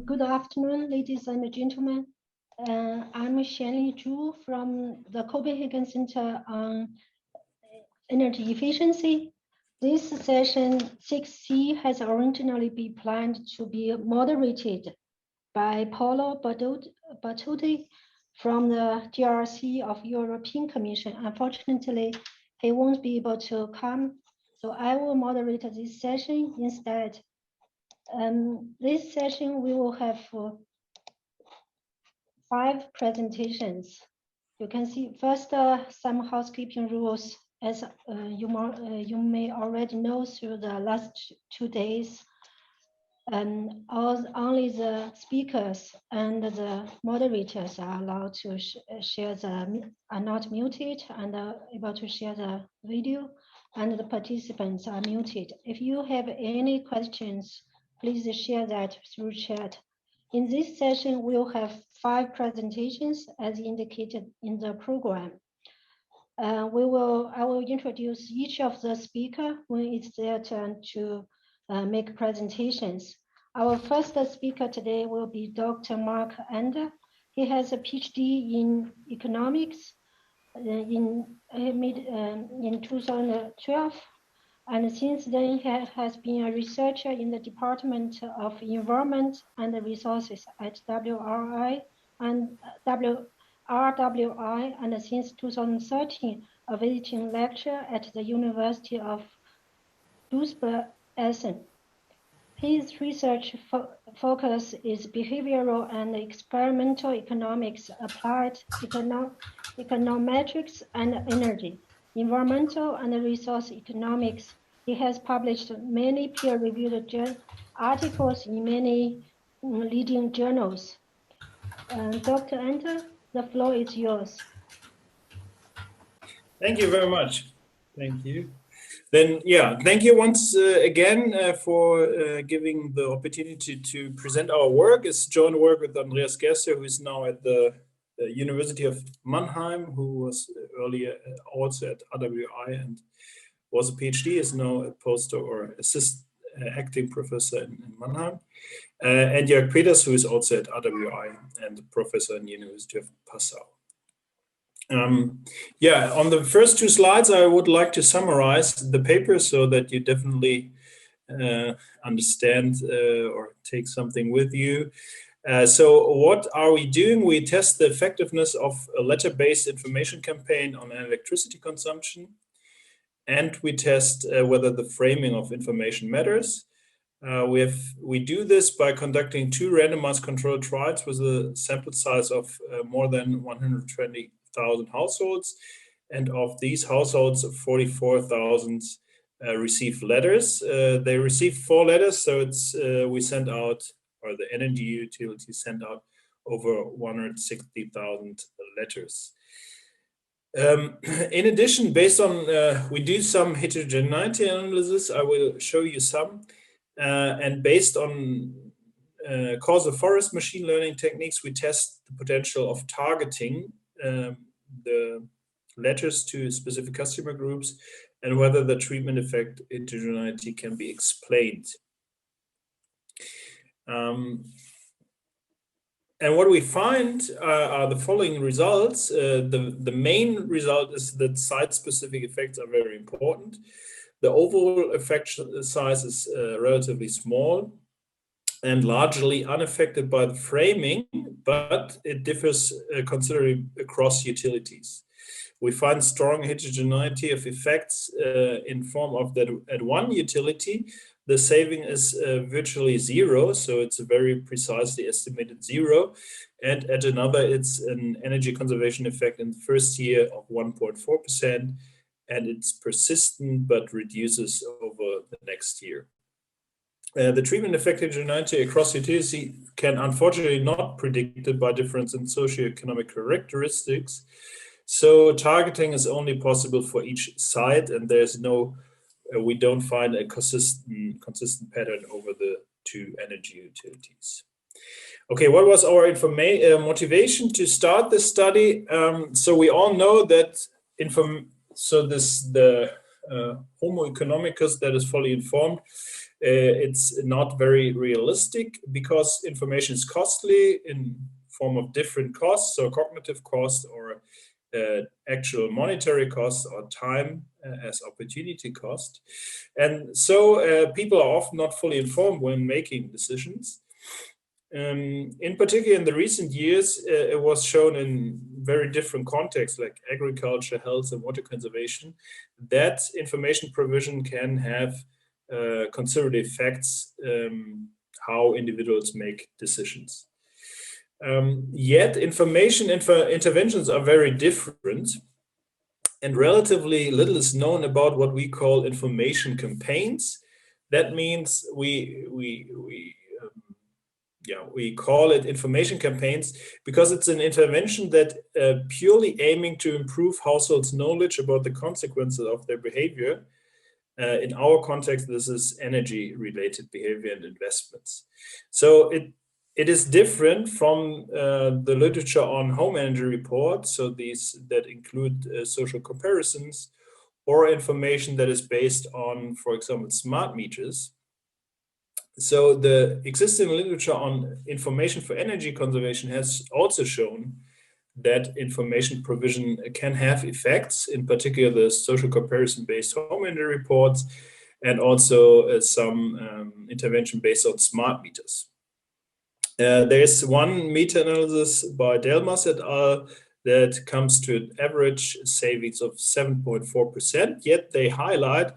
Good afternoon, ladies and gentlemen. I'm Xianli from the Copenhagen Center on Energy Efficiency. This session 6C has originally been planned to be moderated by Paolo Battuti from the GRC of European Commission. Unfortunately, he won't be able to come, so I will moderate this session instead. This session we will have 5 presentations. You can see first some housekeeping rules, as you may already know through the last 2 days. Only the speakers and the moderators are allowed to share are not muted and are able to share the video, and the participants are muted. If you have any questions, please share that through chat. In this session, we'll have 5 presentations as indicated in the program. I will introduce each of the speakers when it's their turn to make presentations. Our first speaker today will be Dr. Mark Andor. He has a PhD in economics in 2012. And since then, he has been a researcher in the Department of Environment and Resources at RWI, and since 2013, a visiting lecturer at the University of Duisburg-Essen. His research focus is behavioral and experimental economics, applied econometrics and energy, environmental and resource economics. He has published many peer-reviewed articles in many leading journals. Dr. Andor, the floor is yours. Thank you very much. Thank you. Then, yeah, thank you once again for giving the opportunity to present our work. It's joint work with Andreas Garcia, who is now at the University of Mannheim, who was earlier also at RWI and was a PhD, is now a postdoc or acting professor in Mannheim. And Jorg Peters, who is also at RWI and a professor in the University of Passau. Yeah, on the first 2 slides, I would like to summarize the paper so that you definitely understand or take something with you. So what are we doing? We test the effectiveness of a letter-based information campaign on electricity consumption, and we test whether the framing of information matters. We do this by conducting 2 randomized controlled trials with a sample size of more than 120,000 households, and of these households, 44,000 received letters. They received 4 letters, so it's we sent out, or the energy utility sent out, over 160,000 letters. In addition, based on we do some heterogeneity analysis, I will show you some, and based on causal forest machine learning techniques, we test the potential of targeting the letters to specific customer groups and whether the treatment effect heterogeneity can be explained. And what we find are the following results. The main result is that site-specific effects are very important. The overall effect size is relatively small and largely unaffected by the framing, but it differs considerably across utilities. We find strong heterogeneity of effects in form of that at one utility, the saving is virtually 0, so it's a very precisely estimated 0. And at another, it's an energy conservation effect in the first year of 1.4%, and it's persistent but reduces over the next year. The treatment effect heterogeneity across utility can unfortunately not predicted by difference in socioeconomic characteristics. So targeting is only possible for each site, and there's no, we don't find a consistent pattern over the 2 energy utilities. Okay, what was our motivation to start this study? So we all know that the Homo economicus that is fully informed it's not very realistic because information is costly in form of different costs, so cognitive cost or actual monetary cost or time as opportunity cost. And so people are often not fully informed when making decisions. In particular, in the recent years, it was shown in very different contexts like agriculture, health, and water conservation, that information provision can have considerable effects how individuals make decisions. Yet information interventions are very different, and relatively little is known about what we call information campaigns. That means we call it information campaigns because it's an intervention that purely aiming to improve households' knowledge about the consequences of their behavior. In our context, this is energy-related behavior and investments. So it is different from the literature on home energy reports, so these that include social comparisons or information that is based on, for example, smart meters. So the existing literature on information for energy conservation has also shown that information provision can have effects, in particular the social comparison-based home energy reports, and also some intervention based on smart meters. There's one meta-analysis by Delmas et al. That comes to an average savings of 7.4%, yet they highlight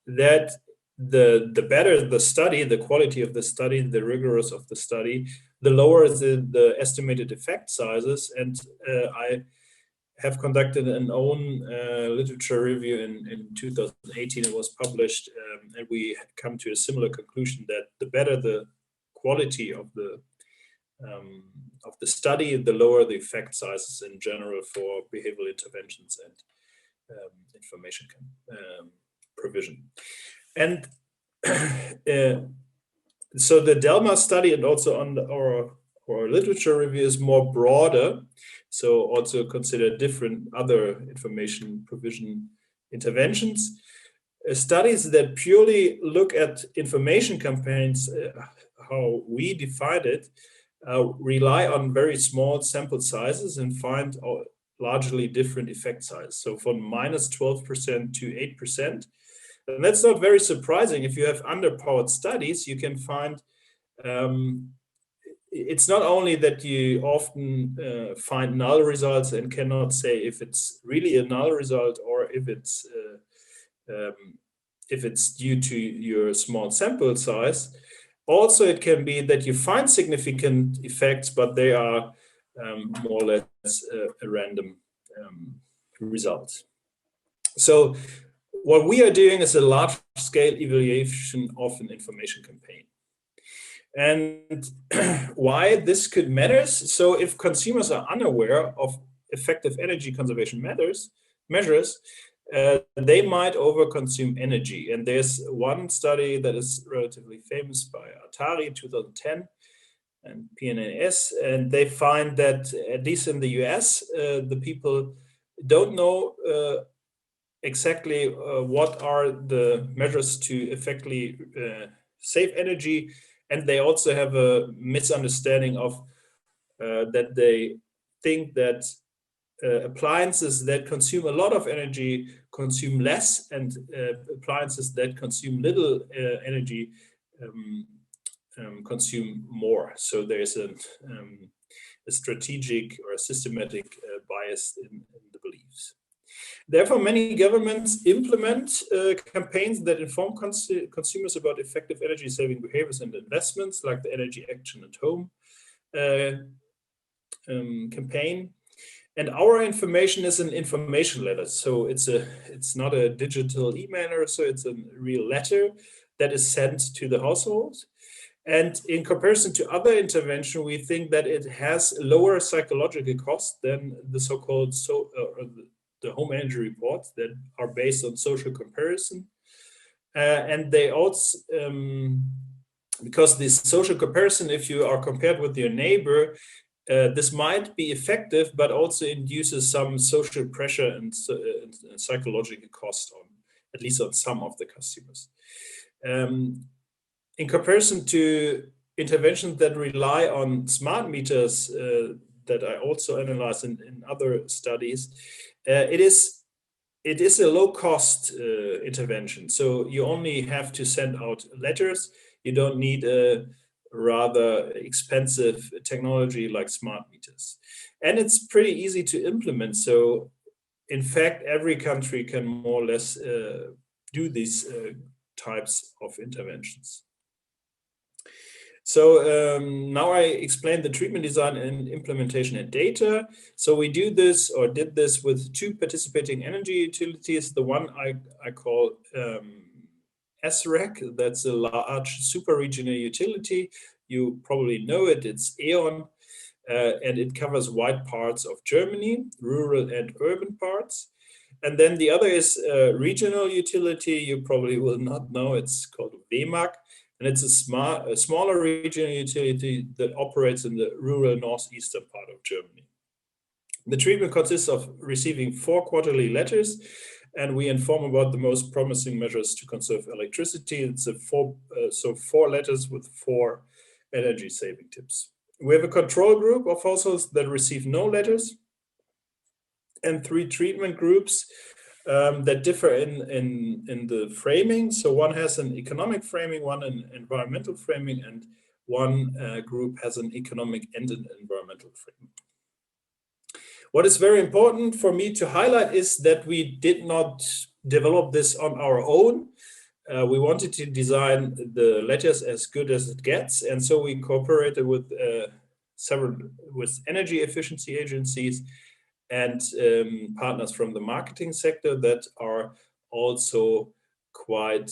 that the better the study, the quality of the study, the rigorous of the study, the lower the estimated effect sizes. And I have conducted an own literature review in 2018. It was published, and we come to a similar conclusion that the better the quality of the study, the lower the effect sizes in general for behavioral interventions and information provision. And so the Delma study and also on our literature review is more broader, so also consider different other information provision interventions. Studies that purely look at information campaigns, how we define it, rely on very small sample sizes and find largely different effect sizes. So from -12% to 8%. And that's not very surprising. If you have underpowered studies, you can find it's not only that you often find null results and cannot say if it's really a null result or if it's due to your small sample size. Also, it can be that you find significant effects, but they are more or less a random result. So what we are doing is a large-scale evaluation of an information campaign. And why this could matter? So if consumers are unaware of effective energy conservation measures, they might overconsume energy. And there's one study that is relatively famous by Atari in 2010 and PNAS, and they find that, at least in the US, the people don't know exactly what are the measures to effectively save energy, and they also have a misunderstanding of that they think that appliances that consume a lot of energy consume less, and appliances that consume little energy consume more. So there's a strategic or a systematic bias in the beliefs. Therefore, many governments implement campaigns that inform consumers about effective energy-saving behaviors and investments, like the Energy Action at Home campaign. And our information is an information letter, so it's not a digital emailer, so it's a real letter that is sent to the household. And in comparison to other intervention, we think that it has lower psychological cost than the so-called the home energy reports that are based on social comparison. And they also, because this social comparison, if you are compared with your neighbor, this might be effective, but also induces some social pressure and psychological cost on, at least on some of the customers. in comparison to interventions that rely on smart meters that I also analyzed in other studies, it is a low-cost intervention. So you only have to send out letters. You don't need a rather expensive technology like smart meters. And it's pretty easy to implement. So in fact, every country can more or less do these types of interventions. So now I explained the treatment design and implementation and data. So we do this, or did this, with two participating energy utilities. The one I call SREC, that's a large super regional utility. You probably know it, it's E.ON, and it covers wide parts of Germany, rural and urban parts. And then the other is a regional utility. You probably will not know, it's called WEMAG. And it's a smaller regional utility that operates in the rural northeastern part of Germany. The treatment consists of receiving 4 quarterly letters, and we inform about the most promising measures to conserve electricity. It's so 4 letters with 4 energy saving tips. We have a control group of households that receive no letters, and 3 treatment groups that differ in the framing. So one has an economic framing, one an environmental framing, and one group has an economic and an environmental framing. What is very important for me to highlight is that we did not develop this on our own. We wanted to design the letters as good as it gets, and so we cooperated with with energy efficiency agencies and partners from the marketing sector that are also quite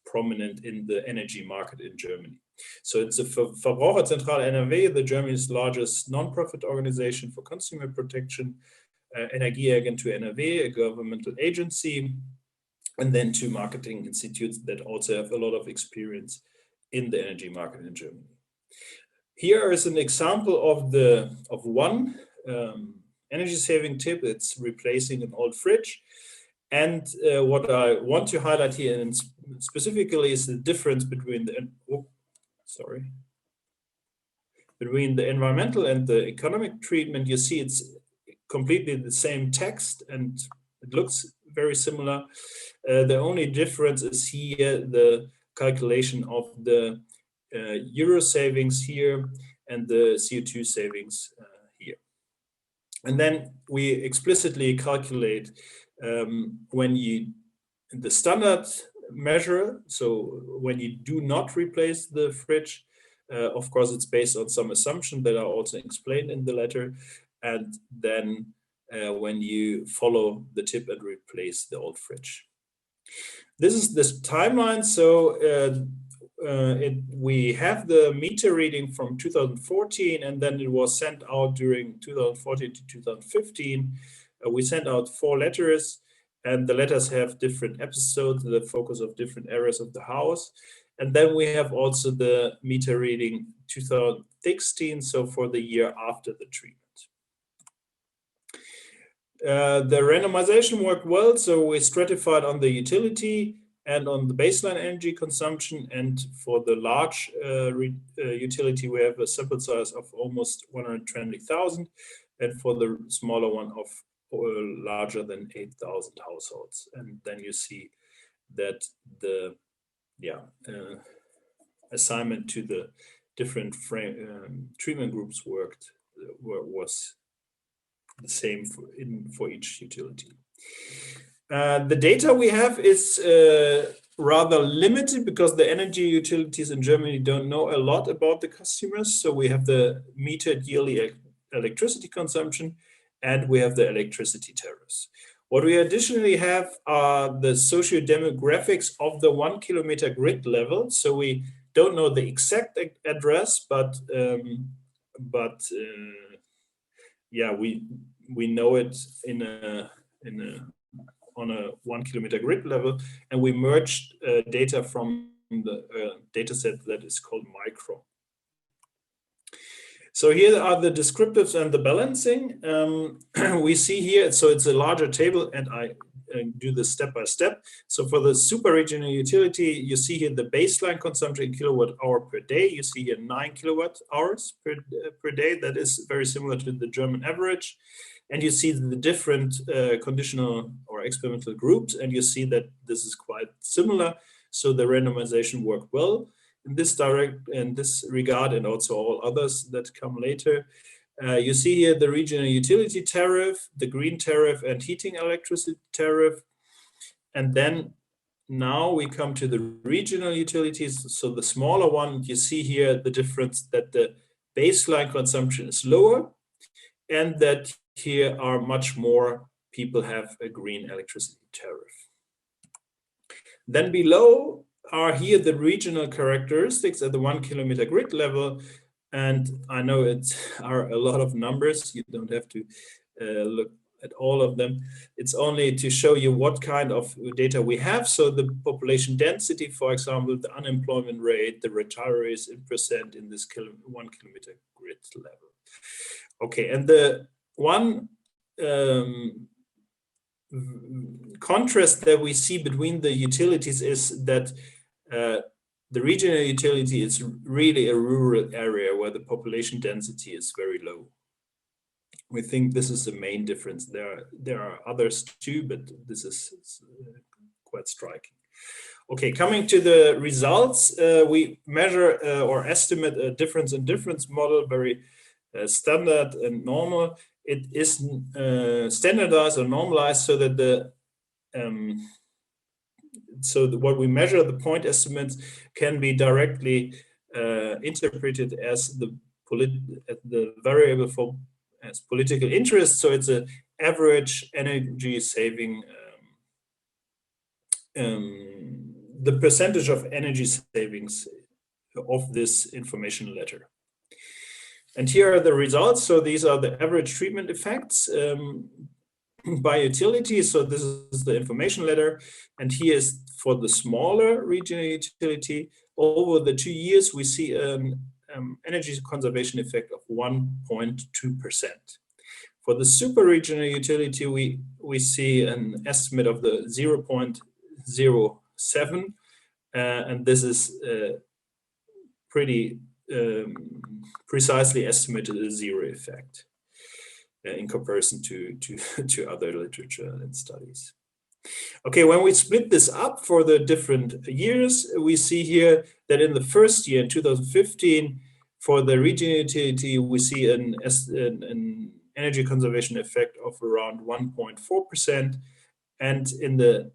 prominent in the energy market in Germany. So it's a Verbraucherzentrale NRW, the Germany's largest non-profit organization for consumer protection, Energieagentur NRW, a governmental agency, and then 2 marketing institutes that also have a lot of experience in the energy market in Germany. Here is an example of one energy saving tip. It's replacing an old fridge. And what I want to highlight here and specifically is the difference between between the environmental and the economic treatment. You see it's completely the same text and it looks very similar. The only difference is here the calculation of the euro savings here and the CO2 savings here. And then we explicitly calculate when the standard measure, so when you do not replace the fridge, of course it's based on some assumptions that are also explained in the letter, and then when you follow the tip and replace the old fridge. This is this timeline. So we have the meter reading from 2014, and then it was sent out during 2014 to 2015. We sent out 4 letters, and the letters have different episodes that focus on different areas of the house. And then we have also the meter reading 2016, so for the year after the treatment. The randomization worked well, so we stratified on the utility and on the baseline energy consumption. And for the large utility, we have a sample size of almost 120,000, and for the smaller one of larger than 8,000 households. And then you see that the assignment to the different treatment groups was the same for each utility. The data we have is rather limited because the energy utilities in Germany don't know a lot about the customers. So we have the metered yearly electricity consumption, and we have the electricity tariffs. What we additionally have are the socio-demographics of the 1 kilometer grid level. So we don't know the exact address, but we know it on a 1 kilometer grid level, and we merged data from the data set that is called micro. So here are the descriptives and the balancing. We see here, so it's a larger table, and I do this step by step. So for the super regional utility, you see here the baseline consumption in kilowatt hour per day. You see here 9 kilowatt hours per day. That is very similar to the German average. And you see the different conditional or experimental groups, and you see that this is quite similar. So the randomization worked well in this regard, and also all others that come later. You see here the regional utility tariff, the green tariff, and heating electricity tariff. And then now we come to the regional utilities. So the smaller one, you see here the difference that the baseline consumption is lower, and that here are much more people have a green electricity tariff. Then below are here the regional characteristics at the 1 kilometer grid level. And I know it are a lot of numbers. You don't have to look at all of them. It's only to show you what kind of data we have. So the population density, for example, the unemployment rate, the retirees in percent in this 1 kilometer grid level. Okay, and the one contrast that we see between the utilities is that the regional utility is really a rural area where the population density is very low. We think this is the main difference. There are others too, but this is quite striking. Okay, coming to the results, we measure or estimate a difference in difference model, very standard and normal. It is standardized or normalized so that what we measure, the point estimates, can be directly interpreted as the variable for as political interest. So it's an average energy saving, the percentage of energy savings of this information letter. And here are the results. So these are the average treatment effects by utility. So this is the information letter. And here is for the smaller regional utility. Over the 2 years, we see an energy conservation effect of 1.2%. For the super regional utility, we see an estimate of the 0.07. And this is pretty precisely estimated a zero effect in comparison to other literature and studies. Okay, when we split this up for the different years, we see here that in the first year, in 2015, for the regional utility, we see an energy conservation effect of around 1.4%. And in the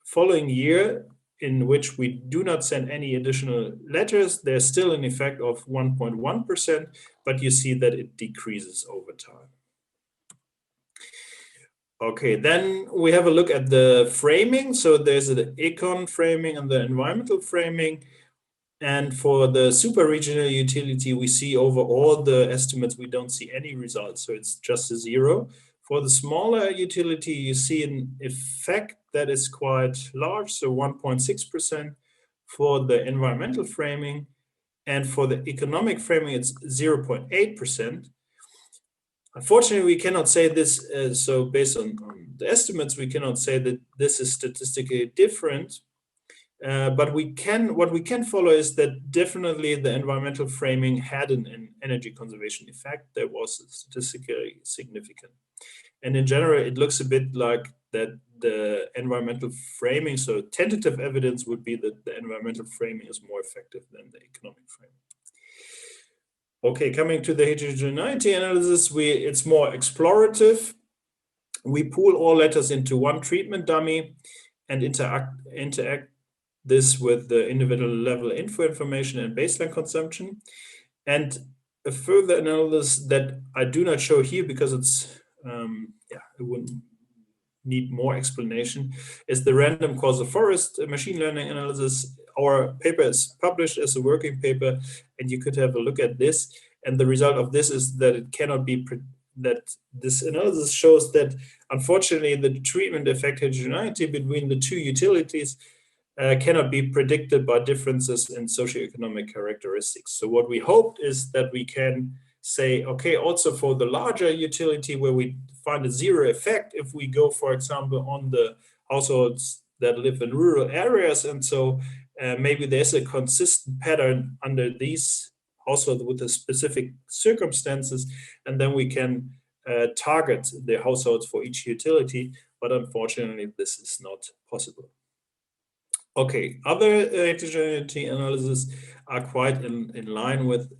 following year, in which we do not send any additional letters, there's still an effect of 1.1%, but you see that it decreases over time. Okay, then we have a look at the framing. So there's the econ framing and the environmental framing. And for the super regional utility, we see over all the estimates, we don't see any results. So it's just a zero. For the smaller utility, you see an effect that is quite large, so 1.6% for the environmental framing. And for the economic framing, it's 0.8%. Unfortunately, we cannot say this, so based on the estimates, we cannot say that this is statistically different. But what we can follow is that definitely the environmental framing had an energy conservation effect that was statistically significant. And in general, it looks a bit like that the environmental framing, so tentative evidence would be that the environmental framing is more effective than the economic framing. Okay, coming to the heterogeneity analysis, it's more explorative. We pool all letters into one treatment dummy and interact this with the individual level info information and baseline consumption. And a further analysis that I do not show here because it's it wouldn't need more explanation, is the random causal forest machine learning analysis. Our paper is published as a working paper, and you could have a look at this. And the result of this is that it cannot be that this analysis shows that unfortunately the treatment effect heterogeneity between the two utilities cannot be predicted by differences in socioeconomic characteristics. So what we hoped is that we can say, okay, also for the larger utility where we find a zero effect if we go, for example, on the households that live in rural areas. And so maybe there's a consistent pattern under these households with the specific circumstances, and then we can target the households for each utility. But unfortunately, this is not possible. Okay, other heterogeneity analysis are quite in line with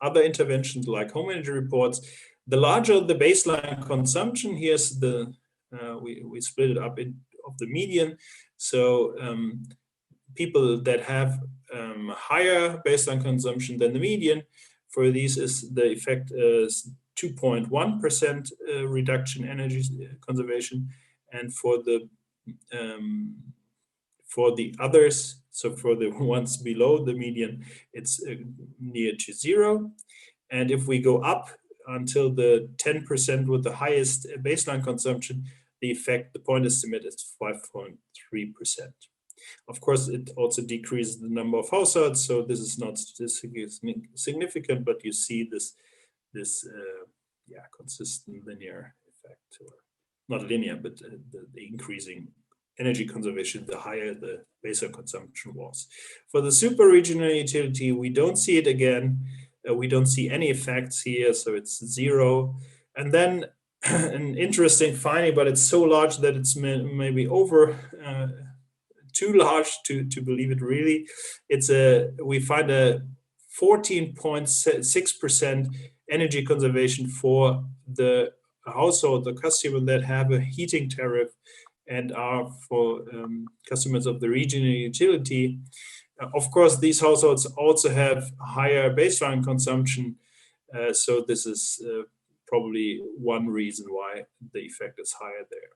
other interventions like home energy reports. The larger the baseline consumption, here's the, we split it up of the median. So people that have higher baseline consumption than the median, for these is the effect is 2.1% reduction energy conservation, and for the others, so for the ones below the median, it's near to zero. And if we go up until the 10% with the highest baseline consumption, the effect, the point estimate is 5.3%. Of course, it also decreases the number of households, so this is not statistically significant, but you see this consistent linear effect, or not linear, but the increasing energy conservation, the higher the baseline consumption was. For the super regional utility, we don't see it again. We don't see any effects here, so it's zero. And then an interesting finding, but it's so large that it's maybe over too large to believe it really. We find a 14.6% energy conservation for the household, the customer that have a heating tariff and are for customers of the regional utility. Of course, these households also have higher baseline consumption, so this is probably one reason why the effect is higher there.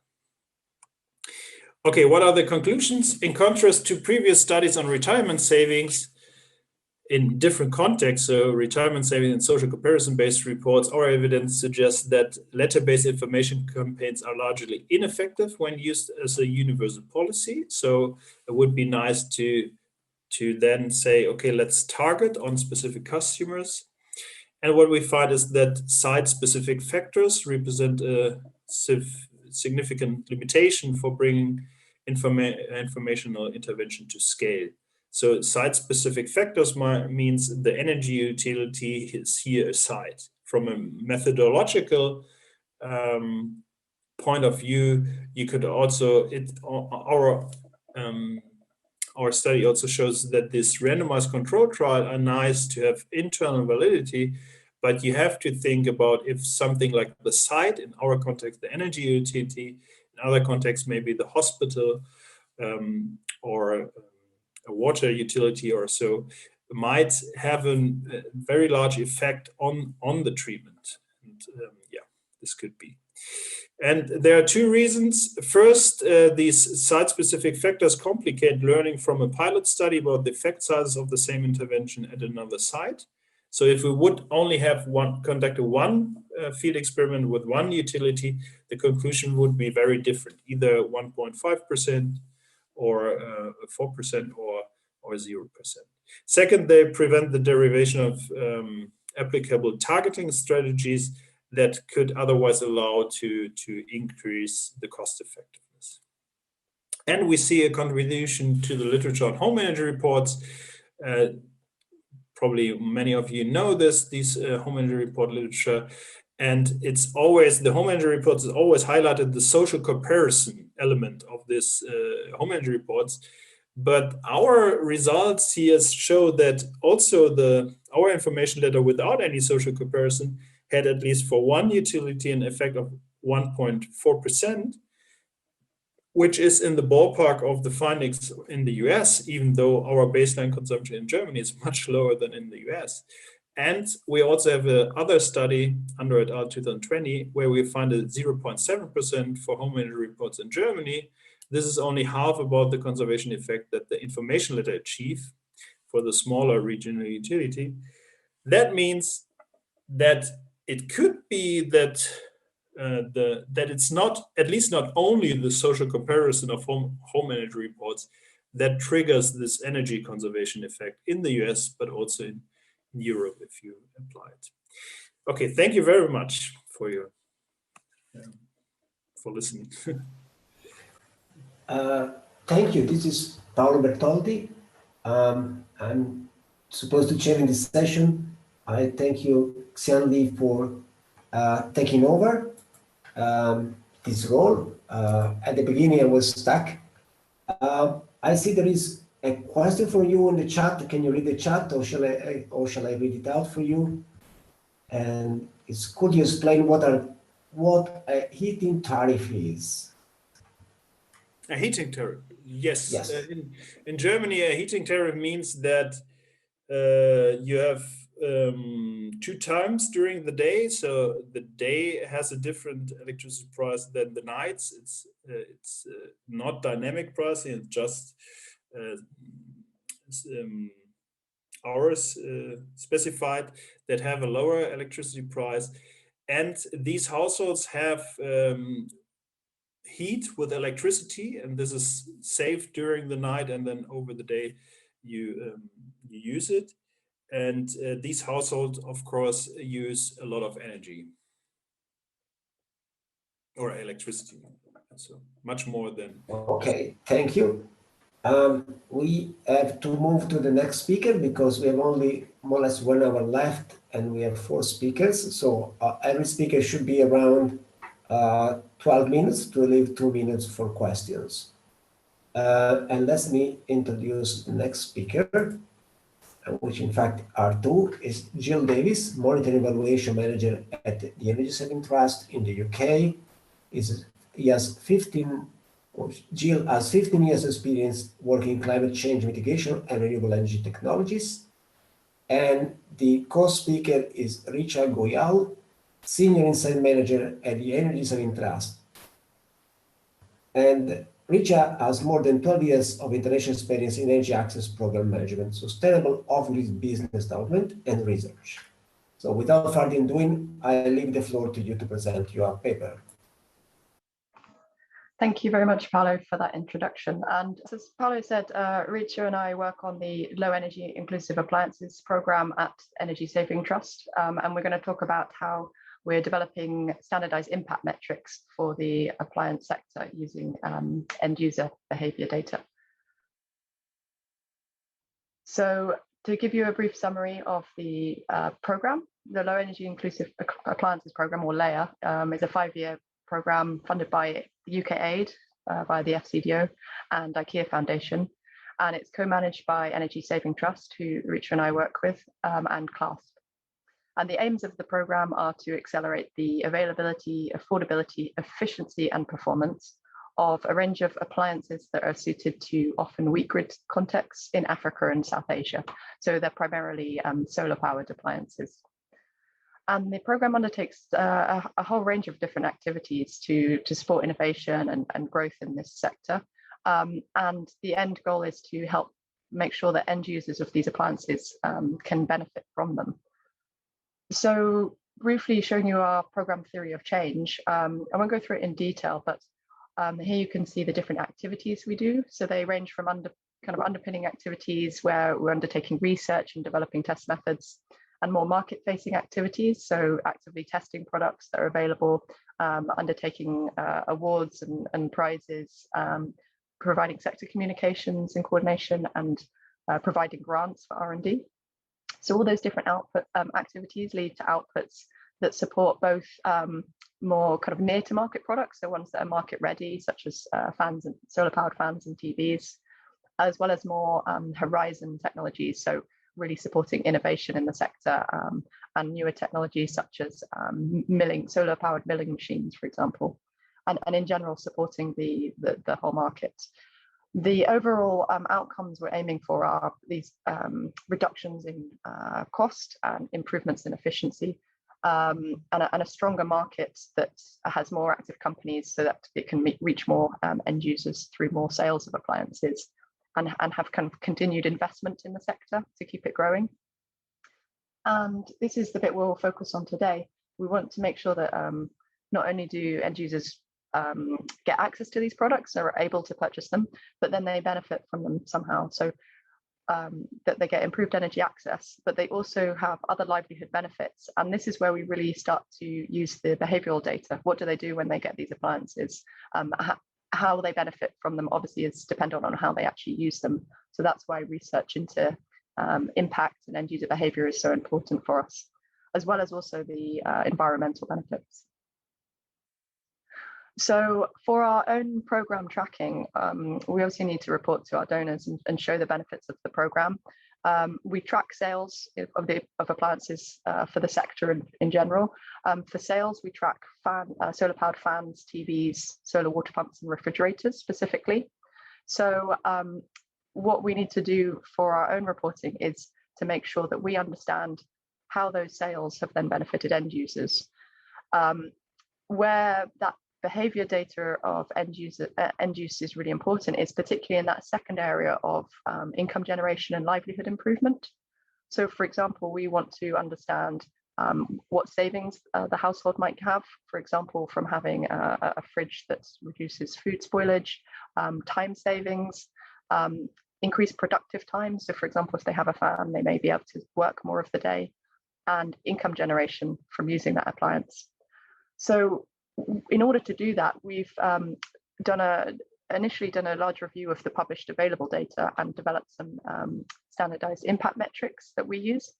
Okay, what are the conclusions? In contrast to previous studies on retirement savings in different contexts, so retirement savings and social comparison-based reports, our evidence suggests that letter-based information campaigns are largely ineffective when used as a universal policy. So it would be nice to then say, okay, let's target on specific customers. And what we find is that site-specific factors represent a significant limitation for bringing informational intervention to scale. So site-specific factors means the energy utility is here a site. From a methodological point of view, you could also, our study also shows that this randomized control trial are nice to have internal validity, but you have to think about if something like the site, in our context, the energy utility, in other contexts, maybe the hospital or a water utility or so, might have a very large effect on the treatment. And this could be. And there are two reasons. First, these site-specific factors complicate learning from a pilot study about the effect sizes of the same intervention at another site. So if we would only have conducted one field experiment with one utility, the conclusion would be very different, either 1.5% or 4% or 0%. Second, they prevent the derivation of applicable targeting strategies that could otherwise allow to increase the cost effectiveness. And we see a contribution to the literature on home energy reports. Probably many of you know these home energy report literature, and it's always, the home energy reports is always highlighted the social comparison element of this home energy reports. But our results here show that also our information letter without any social comparison had, at least for one utility, an effect of 1.4%, which is in the ballpark of the findings in the US, even though our baseline consumption in Germany is much lower than in the US. And we also have another study, Andor et al. 2020, where we find a 0.7% for home energy reports in Germany. This is only half about the conservation effect that the information letter achieve for the smaller regional utility. That means that it could be that that it's not, at least not only the social comparison of home energy reports that triggers this energy conservation effect in the US, but also in Europe if you apply it. Okay, thank you very much for your listening. Thank you. This is Paolo Bertoldi. I'm supposed to chair in this session. I thank you, Xianli, for taking over this role. At the beginning, I was stuck. I see there is a question for you in the chat. Can you read the chat, or shall I read it out for you? And it's could you explain what a heating tariff is? A heating tariff, yes. Yes. In Germany, a heating tariff means that you have 2 times during the day. So the day has a different electricity price than the nights. It's not dynamic pricing. It's just hours specified that have a lower electricity price. And these households have heat with electricity, and this is saved during the night, and then over the day you use it. And these households, of course, use a lot of energy or electricity, so much more than. Okay, thank you. We have to move to the next speaker because we have only more or less 1 hour left, and we have 4 speakers. So every speaker should be around 12 minutes to leave 2 minutes for questions. And let me introduce the next speaker, which in fact are 2, is Gill Davies, Monitoring Evaluation Manager at the Energy Saving Trust in the UK. Gill has 15 years experience working in climate change mitigation and renewable energy technologies. And the co-speaker is Richa Goyal, Senior Insight Manager at the Energy Saving Trust. And Richa has more than 12 years of international experience in energy access program management, sustainable off-grid business development, and research. So without further ado, I leave the floor to you to present your paper. Thank you very much, Paolo, for that introduction. And as Paolo said, Richa and I work on the Low Energy Inclusive Appliances program at Energy Saving Trust. And we're going to talk about how we're developing standardized impact metrics for the appliance sector using end user behavior data. So to give you a brief summary of the program, the Low Energy Inclusive Appliances program, or LEIA, is a 5-year program funded by UK Aid by the FCDO and IKEA Foundation, and it's co-managed by Energy Saving Trust, who Richa and I work with, and CLASP. And the aims of the program are to accelerate the availability, affordability, efficiency, and performance of a range of appliances that are suited to often weak grid contexts in Africa and South Asia. So they're primarily solar-powered appliances. And the program undertakes a whole range of different activities to support innovation and growth in this sector. And the end goal is to help make sure that end users of these appliances can benefit from them. So briefly showing you our program theory of change, I won't go through it in detail, but here you can see the different activities we do. So they range from underpinning activities where we're undertaking research and developing test methods, and more market-facing activities, so actively testing products that are available, undertaking awards and prizes, providing sector communications and coordination, and providing grants for R&D. So all those different output activities lead to outputs that support both more kind of near-to-market products, so ones that are market-ready, such as fans and solar-powered fans and TVs, as well as more horizon technologies, so really supporting innovation in the sector and newer technologies such as solar-powered milling machines, for example, and in general supporting the whole market. The overall outcomes we're aiming for are these reductions in cost and improvements in efficiency, and a stronger market that has more active companies so that it can reach more end users through more sales of appliances, and have kind of continued investment in the sector to keep it growing. And this is the bit we'll focus on today. We want to make sure that not only do end users get access to these products or are able to purchase them, but then they benefit from them somehow. So that they get improved energy access, but they also have other livelihood benefits. And this is where we really start to use the behavioral data. What do they do when they get these appliances? How they benefit from them obviously is dependent on how they actually use them. So that's why research into impact and end user behavior is so important for us, as well as also the environmental benefits. So for our own program tracking, we obviously need to report to our donors and show the benefits of the program. We track sales of appliances for the sector in general. For sales, we track solar-powered fans, TVs, solar water pumps, and refrigerators specifically. So what we need to do for our own reporting is to make sure that we understand how those sales have then benefited end users. Where that behavior data of end use is really important is particularly in that second area of income generation and livelihood improvement. So for example, we want to understand what savings the household might have, for example, from having a fridge that reduces food spoilage, time savings, increased productive time. So for example, if they have a fan, they may be able to work more of the day, and income generation from using that appliance. So in order to do that, we've initially done a large review of the published available data and developed some standardized impact metrics that we use.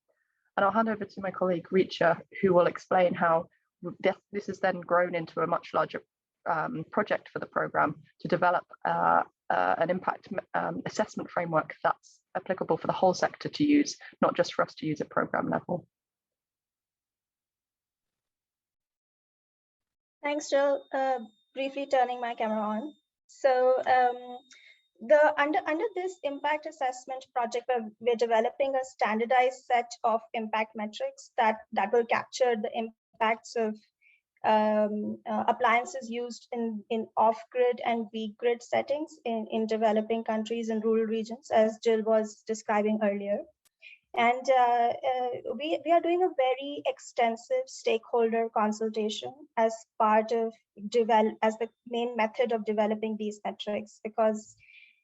And I'll hand over to my colleague Richa, who will explain how this has then grown into a much larger project for the program to develop an impact assessment framework that's applicable for the whole sector to use, not just for us to use at program level. Thanks, Jill. Briefly turning my camera on. So under this impact assessment project, we're developing a standardized set of impact metrics that will capture the impacts of appliances used in off-grid and weak grid settings in developing countries and rural regions, as Jill was describing earlier. And we are doing a very extensive stakeholder consultation as part of as the main method of developing these metrics, because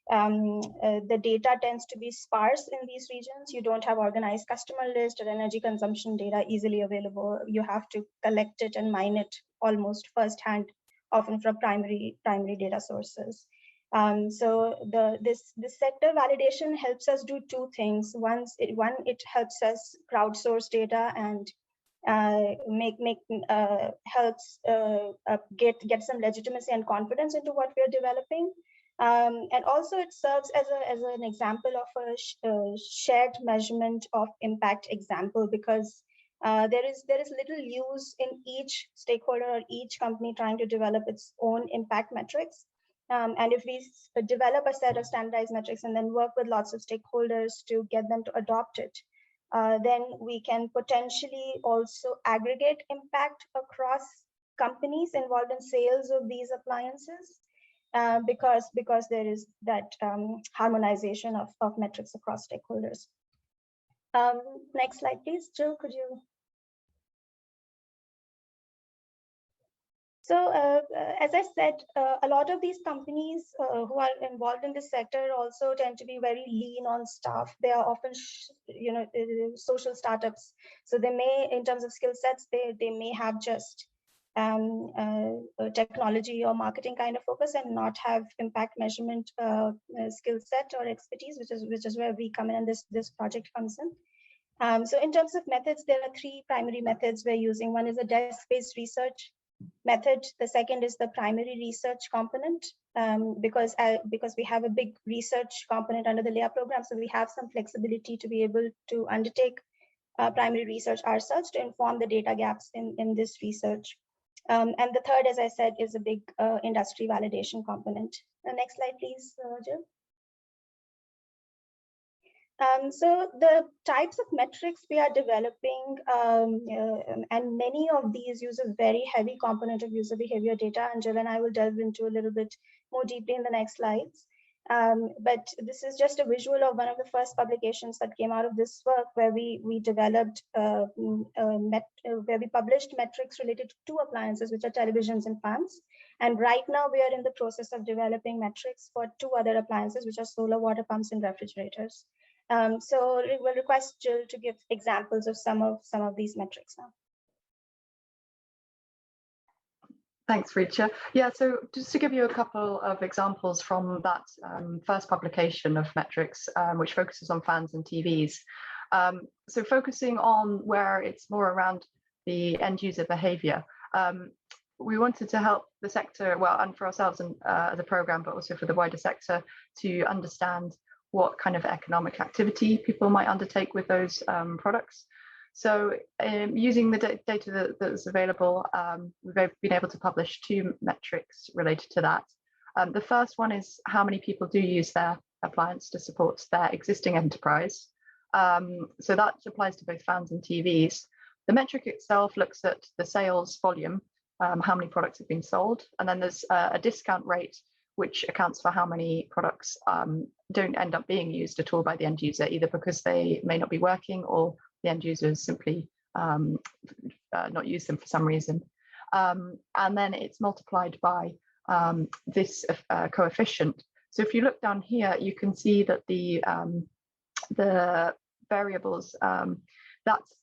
the data tends to be sparse in these regions. You don't have organized customer list or energy consumption data easily available. You have to collect it and mine it almost firsthand, often from primary data sources. So this sector validation helps us do two things. One, it helps us crowdsource data and helps get some legitimacy and confidence into what we are developing. And also it serves as an example of a shared measurement of impact example, because there is little use in each stakeholder or each company trying to develop its own impact metrics. And if we develop a set of standardized metrics and then work with lots of stakeholders to get them to adopt it, then we can potentially also aggregate impact across companies involved in sales of these appliances, because there is that harmonization of metrics across stakeholders. Next slide, please. Jill, could you? So as I said, a lot of these companies who are involved in this sector also tend to be very lean on staff. They are often, social startups. So they may, in terms of skill sets, they may have just technology or marketing kind of focus and not have impact measurement skill set or expertise, which is where we come in and this project comes in. So in terms of methods, there are three primary methods we're using. One is a desk-based research method. The second is the primary research component, because we have a big research component under the LEIA program, so we have some flexibility to be able to undertake primary research ourselves to inform the data gaps in this research. And the third, as I said, is a big industry validation component. Next slide, please, Jill. So the types of metrics we are developing, and many of these use a very heavy component of user behavior data, and Jill and I will delve into a little bit more deeply in the next slides. But this is just a visual of one of the first publications that came out of this work, where we developed, where we published metrics related to two appliances, which are televisions and fans. And right now we are in the process of developing metrics for two other appliances, which are solar water pumps and refrigerators. So we'll request Gill to give examples of some of these metrics now. Thanks, Richa. Yeah, so just to give you a couple of examples from that first publication of metrics, which focuses on fans and TVs. So focusing on where it's more around the end user behavior, we wanted to help the sector, well, and for ourselves and as a program, but also for the wider sector, to understand what kind of economic activity people might undertake with those products. So using the data that's available, we've been able to publish 2 metrics related to that. The first one is how many people do use their appliance to support their existing enterprise. So that applies to both fans and TVs. The metric itself looks at the sales volume, how many products have been sold, and then there's a discount rate which accounts for how many products don't end up being used at all by the end user, either because they may not be working or the end users simply not use them for some reason. And then it's multiplied by this coefficient. So if you look down here, you can see that the variables, that's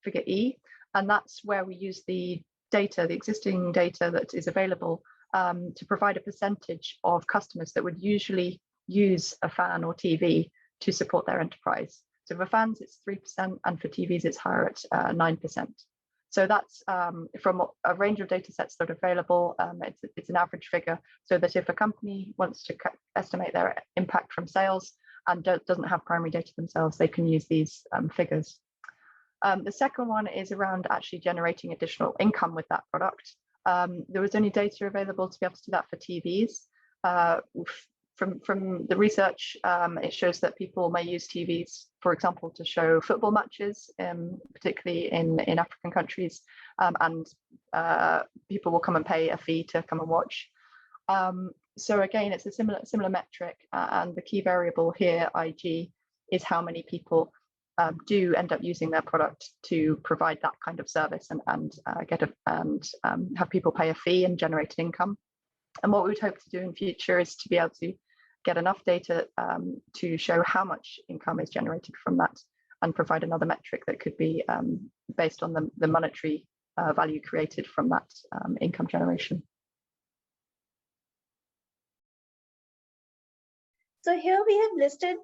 figure E, and that's where we use the data, the existing data that is available to provide a percentage of customers that would usually use a fan or TV to support their enterprise. So for fans, it's 3%, and for TVs, it's higher at 9%. So that's from a range of data sets that are available. It's an average figure, so that if a company wants to estimate their impact from sales and doesn't have primary data themselves, they can use these figures. The second one is around actually generating additional income with that product. There was only data available to be able to do that for TVs. From the research, it shows that people may use TVs, for example, to show football matches, particularly in African countries, and people will come and pay a fee to come and watch. So again, it's a similar metric, and the key variable here, IG, is how many people do end up using their product to provide that kind of service and have people pay a fee and generate an income. And what we would hope to do in future is to be able to get enough data to show how much income is generated from that, and provide another metric that could be based on the monetary value created from that income generation. So here we have listed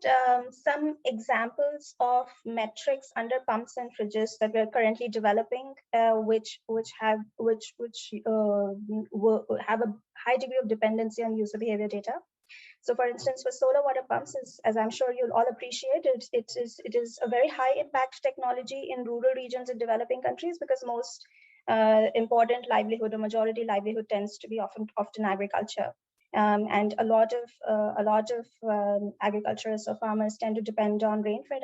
some examples of metrics under pumps and fridges that we're currently developing, which have a high degree of dependency on user behavior data. So for instance, for solar water pumps, as I'm sure you'll all appreciate, it is a very high impact technology in rural regions in developing countries, because most important livelihood or majority livelihood tends to be often agriculture. And a lot of agriculturists or farmers tend to depend on rain-fed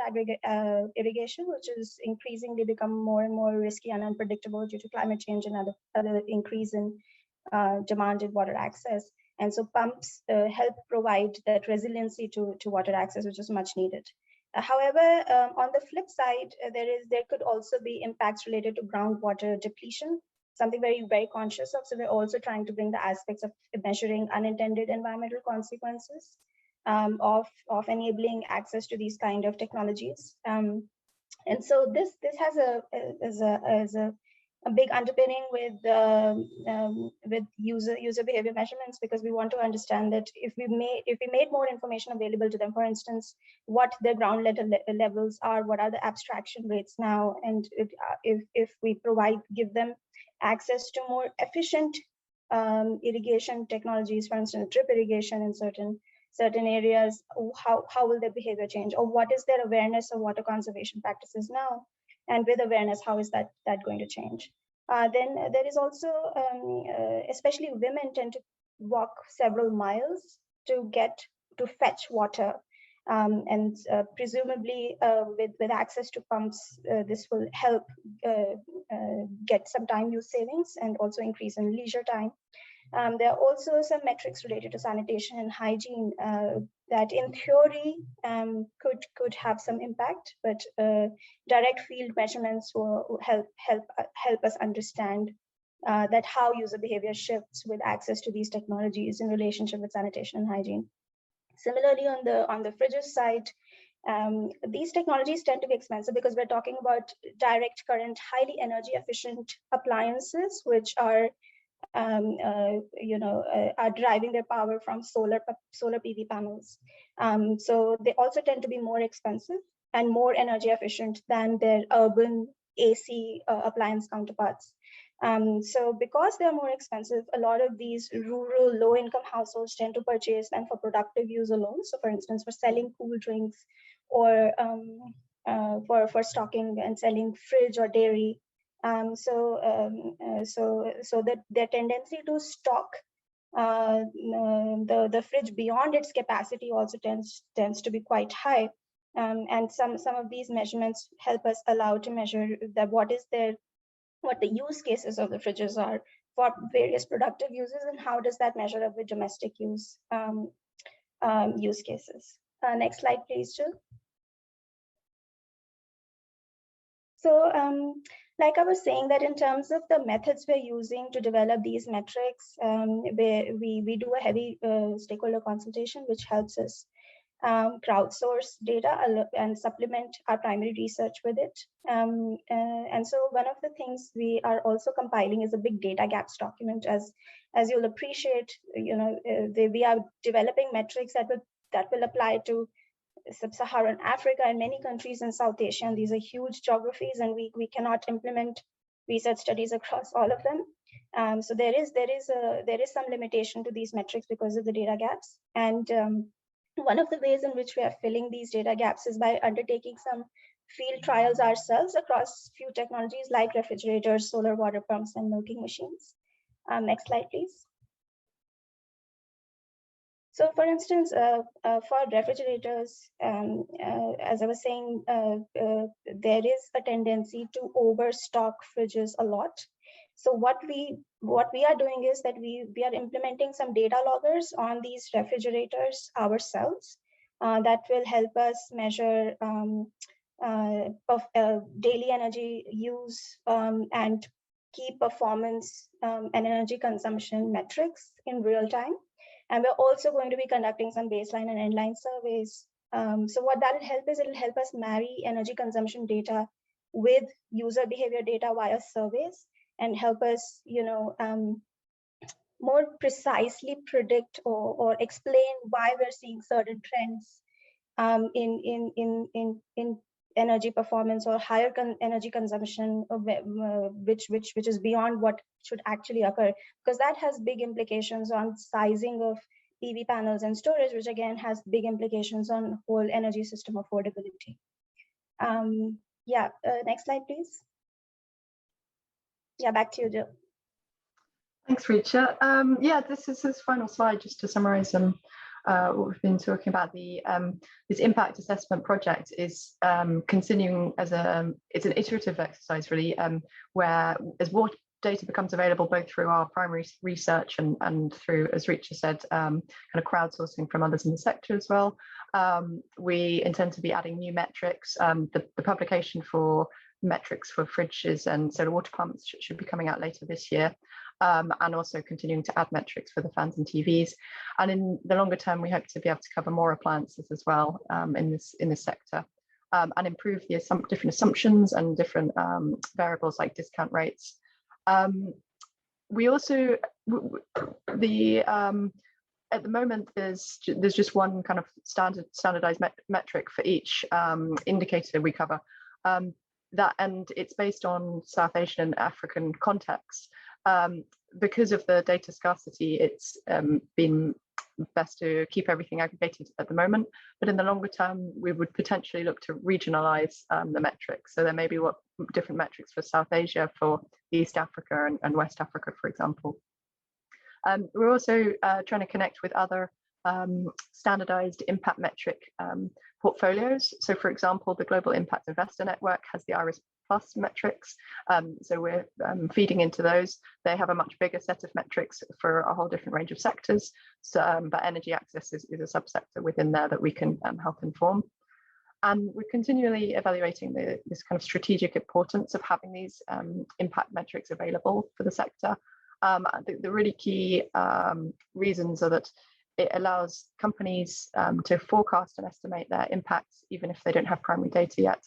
irrigation, which is increasingly become more and more risky and unpredictable due to climate change and other increase in demanded water access. And so pumps help provide that resiliency to water access, which is much needed. However, on the flip side, there could also be impacts related to groundwater depletion, something very conscious of. So we're also trying to bring the aspects of measuring unintended environmental consequences of enabling access to these kind of technologies. And so this has a big underpinning with user behavior measurements, because we want to understand that if we made more information available to them, for instance, what their ground levels are, what are the abstraction rates now, and if we give them access to more efficient irrigation technologies, for instance, drip irrigation in certain areas, how will their behavior change, or what is their awareness of water conservation practices now? And with awareness, how is that going to change? Then there is also, especially women tend to walk several miles to fetch water. And presumably with access to pumps, this will help get some time use savings and also increase in leisure time. There are also some metrics related to sanitation and hygiene that in theory could have some impact, but direct field measurements will help us understand that how user behavior shifts with access to these technologies in relationship with sanitation and hygiene. Similarly, on the fridges side, These technologies tend to be expensive because we're talking about direct current, highly energy efficient appliances, which are are deriving their power from solar PV panels. So they also tend to be more expensive and more energy efficient than their urban AC appliance counterparts. So because they're more expensive, a lot of these rural low-income households tend to purchase them for productive use alone. So for instance, for selling cool drinks, or for stocking and selling fridge or dairy. So that their tendency to stock the fridge beyond its capacity also tends to be quite high. And some of these measurements help us allow to measure that what the use cases of the fridges are for various productive uses, and how does that measure up with domestic use use cases. Next slide, please, Jill. So like I was saying, that in terms of the methods we're using to develop these metrics, we do a heavy stakeholder consultation, which helps us crowdsource data and supplement our primary research with it. And so one of the things we are also compiling is a big data gaps document. As you'll appreciate, we are developing metrics that will apply to Sub-Saharan Africa and many countries in South Asia, and these are huge geographies, and we cannot implement research studies across all of them. So there is some limitation to these metrics because of the data gaps. And one of the ways in which we are filling these data gaps is by undertaking some field trials ourselves across few technologies like refrigerators, solar water pumps, and milking machines. Next slide, please. So for instance, for refrigerators, as I was saying, there is a tendency to overstock fridges a lot. So what we are doing is that we are implementing some data loggers on these refrigerators ourselves that will help us measure daily energy use and key performance and energy consumption metrics in real time. And we're also going to be conducting some baseline and endline surveys. So what that will help is, it'll help us marry energy consumption data with user behavior data via surveys, and help us, more precisely predict or explain why we're seeing certain trends in energy performance or higher energy consumption, which is beyond what should actually occur, because that has big implications on sizing of PV panels and storage, which again has big implications on whole energy system affordability. Next slide, please. Yeah, back to you, Jill. Thanks, Richa. This is his final slide, just to summarize what we've been talking about. This impact assessment project is continuing as it's an iterative exercise, really, where as more data becomes available, both through our primary research and through, as Richa said, kind of crowdsourcing from others in the sector as well. We intend to be adding new metrics. The publication for metrics for fridges and solar water pumps should be coming out later this year, and also continuing to add metrics for the fans and TVs. And in the longer term, we hope to be able to cover more appliances as well in this sector, and improve the different assumptions and different variables like discount rates. We also at the moment there's just one kind of standardized metric for each indicator we cover. And it's based on South Asian and African context. Because of the data scarcity, it's been best to keep everything aggregated at the moment. But in the longer term, we would potentially look to regionalize the metrics. So there may be different metrics for South Asia, for East Africa and West Africa, for example. We're also trying to connect with other standardized impact metric portfolios. So for example, the Global Impact Investor Network has the IRIS Plus metrics. So we're feeding into those. They have a much bigger set of metrics for a whole different range of sectors. So, but energy access is a subsector within there that we can help inform. And we're continually evaluating this kind of strategic importance of having these impact metrics available for the sector. The really key reasons are that it allows companies to forecast and estimate their impacts, even if they don't have primary data yet,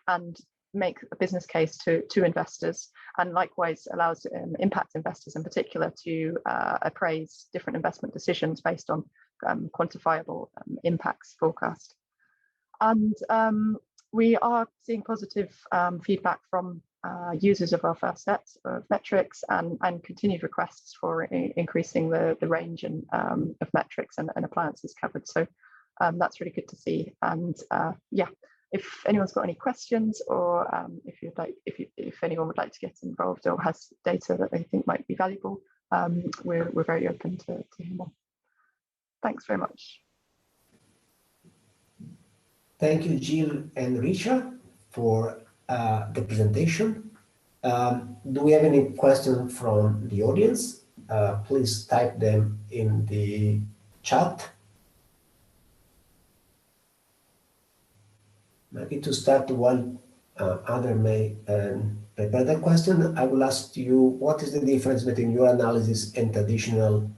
and make a business case to investors, and likewise allows impact investors in particular to appraise different investment decisions based on quantifiable impacts forecast. And we are seeing positive feedback from users of our first set of metrics, and continued requests for increasing the range and of metrics and appliances covered. So that's really good to see. And yeah, if anyone's got any questions, or if anyone would like to get involved or has data that they think might be valuable, we're very open to hear more. Thanks very much. Thank you, Gill and Richa, for the presentation. Do we have any questions from the audience? Please type them in the chat. Maybe to start, one other may prepare that question. I will ask you, what is the difference between your analysis and traditional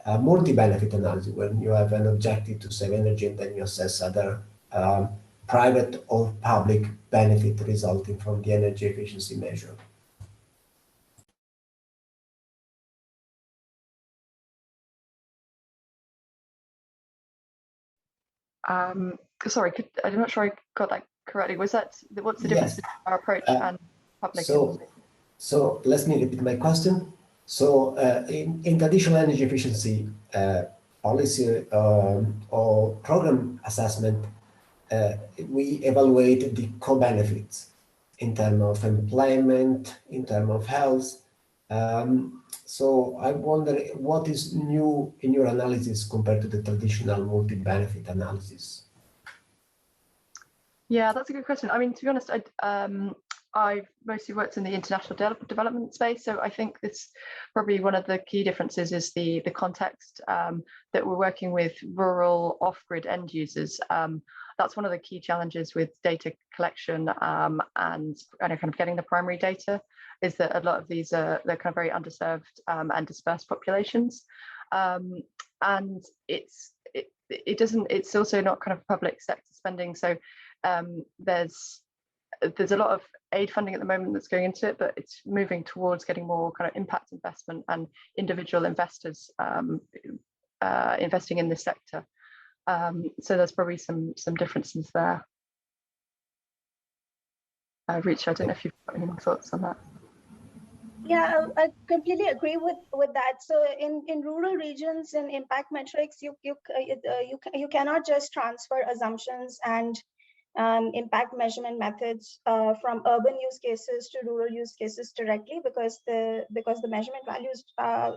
multi-benefit analysis, when you have an objective to save energy and then you assess other private or public benefit resulting from the energy efficiency measure? Sorry, I'm not sure I got that correctly. Was that, what's the difference between our approach and public? So let me repeat my question. So in traditional energy efficiency policy or program assessment, we evaluate the co-benefits in terms of employment, in terms of health. So I wonder what is new in your analysis compared to the traditional multi-benefit analysis? Yeah, that's a good question. I mean, to be honest, I've mostly worked in the international development space, so I think this probably one of the key differences is the context that we're working with rural off-grid end users. That's one of the key challenges with data collection and kind of getting the primary data, is that a lot of these they're kind of very underserved and dispersed populations, and it's also not kind of public sector spending. So there's a lot of aid funding at the moment that's going into it, but it's moving towards getting more kind of impact investment and individual investors investing in this sector. So there's probably some differences there. Richa, I don't know if you've got any more thoughts on that. Yeah, I completely agree with that. So in rural regions, in impact metrics, you cannot just transfer assumptions and impact measurement methods from urban use cases to rural use cases directly, because the measurement values,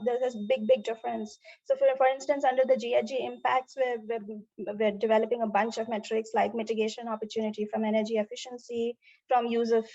there's a big difference. So for instance, under the GHG impacts, we're developing a bunch of metrics like mitigation opportunity from energy efficiency, from use of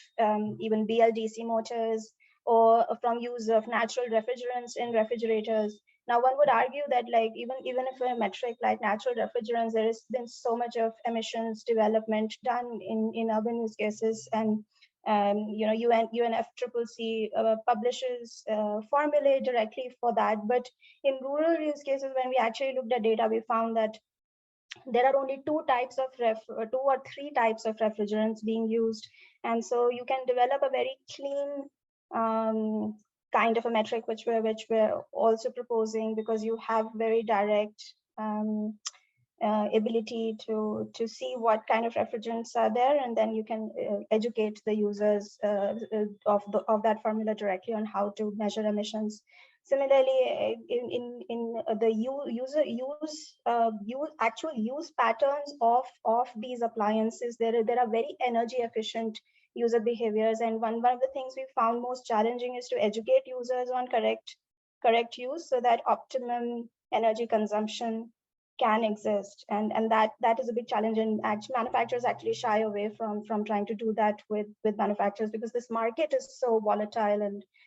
even BLDC motors, or from use of natural refrigerants in refrigerators. Now, one would argue that, like, even if a metric like natural refrigerants, there has been so much of emissions development done in urban use cases, and you know, UNFCCC publishes formulae directly for that. But in rural use cases, when we actually looked at data, we found that there are only two or three types of refrigerants being used, and so you can develop a very clean kind of a metric, which we're also proposing, because you have very direct ability to see what kind of refrigerants are there, and then you can educate the users of that formula directly on how to measure emissions. Similarly, in the actual use patterns of these appliances, there are very energy efficient user behaviors, and one of the things we found most challenging is to educate users on correct use, so that optimum energy consumption can exist, and that is a big challenge, and manufacturers actually shy away from trying to do that with manufacturers, because this market is so volatile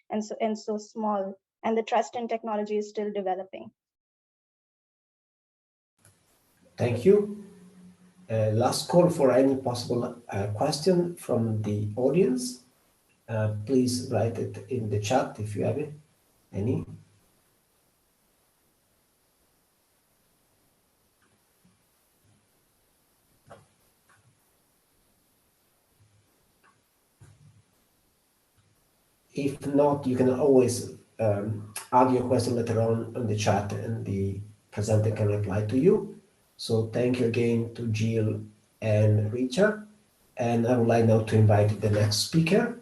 and so small, and the trust in technology is still developing. Thank you. Last call for any possible question from the audience. Please write it in the chat if you have any. If not, you can always add your question later on the chat, and the presenter can reply to you. So thank you again to Gill and Richa. And I would like now to invite the next speaker,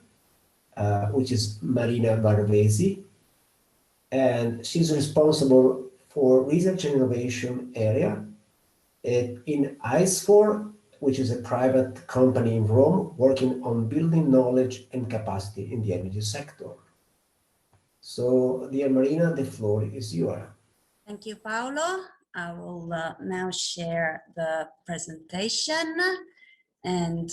which is Marina Varvesi. And she's responsible for research and innovation area in AISFOR, which is a private company in Rome working on building knowledge and capacity in the energy sector. So, dear Marina, the floor is yours. Thank you, Paolo. I will now share the presentation, and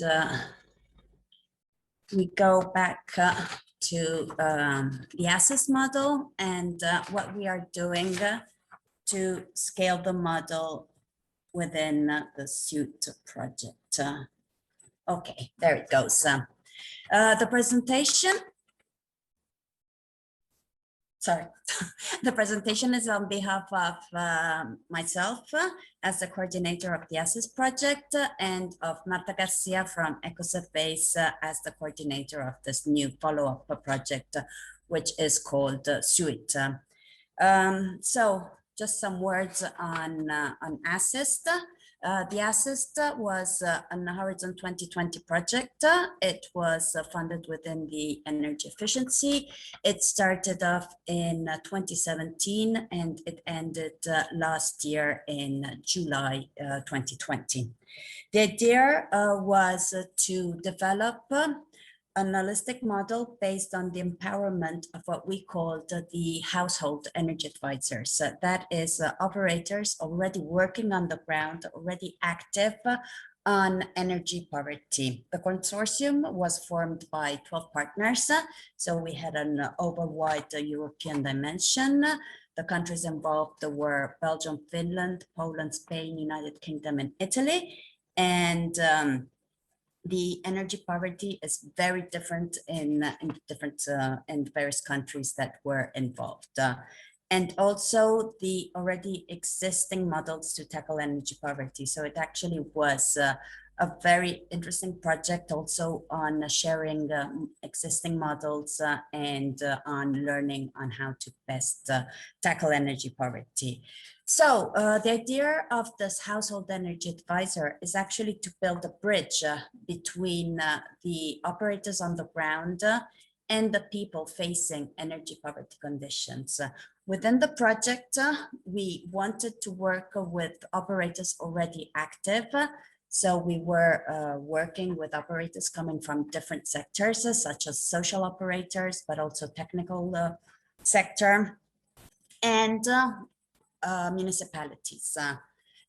we go back to the ASIS model and what we are doing to scale the model within the suite project. Okay, there it goes. The presentation, sorry, the presentation is on behalf of myself as the coordinator of the ASIS project and of Marta Garcia from ECOSERVEIS as the coordinator of this new follow-up project, which is called Suite. So just some words on ASIS. The ASIS was an Horizon 2020 project. It was funded within the energy efficiency. It started off in 2017 and it ended last year in July 2020. The idea was to develop an holistic model based on the empowerment of what we called the household energy advisors. That is operators already working on the ground, already active on energy poverty. The consortium was formed by 12 partners. So we had an overwide European dimension. The countries involved were Belgium, Finland, Poland, Spain, United Kingdom, and Italy. And the energy poverty is very different in various countries that were involved. And also the already existing models to tackle energy poverty. So it actually was a very interesting project also on sharing existing models and on learning on how to best tackle energy poverty. So the idea of this household energy advisor is actually to build a bridge between the operators on the ground and the people facing energy poverty conditions. Within the project, we wanted to work with operators already active. So we were working with operators coming from different sectors, such as social operators, but also technical sector and municipalities.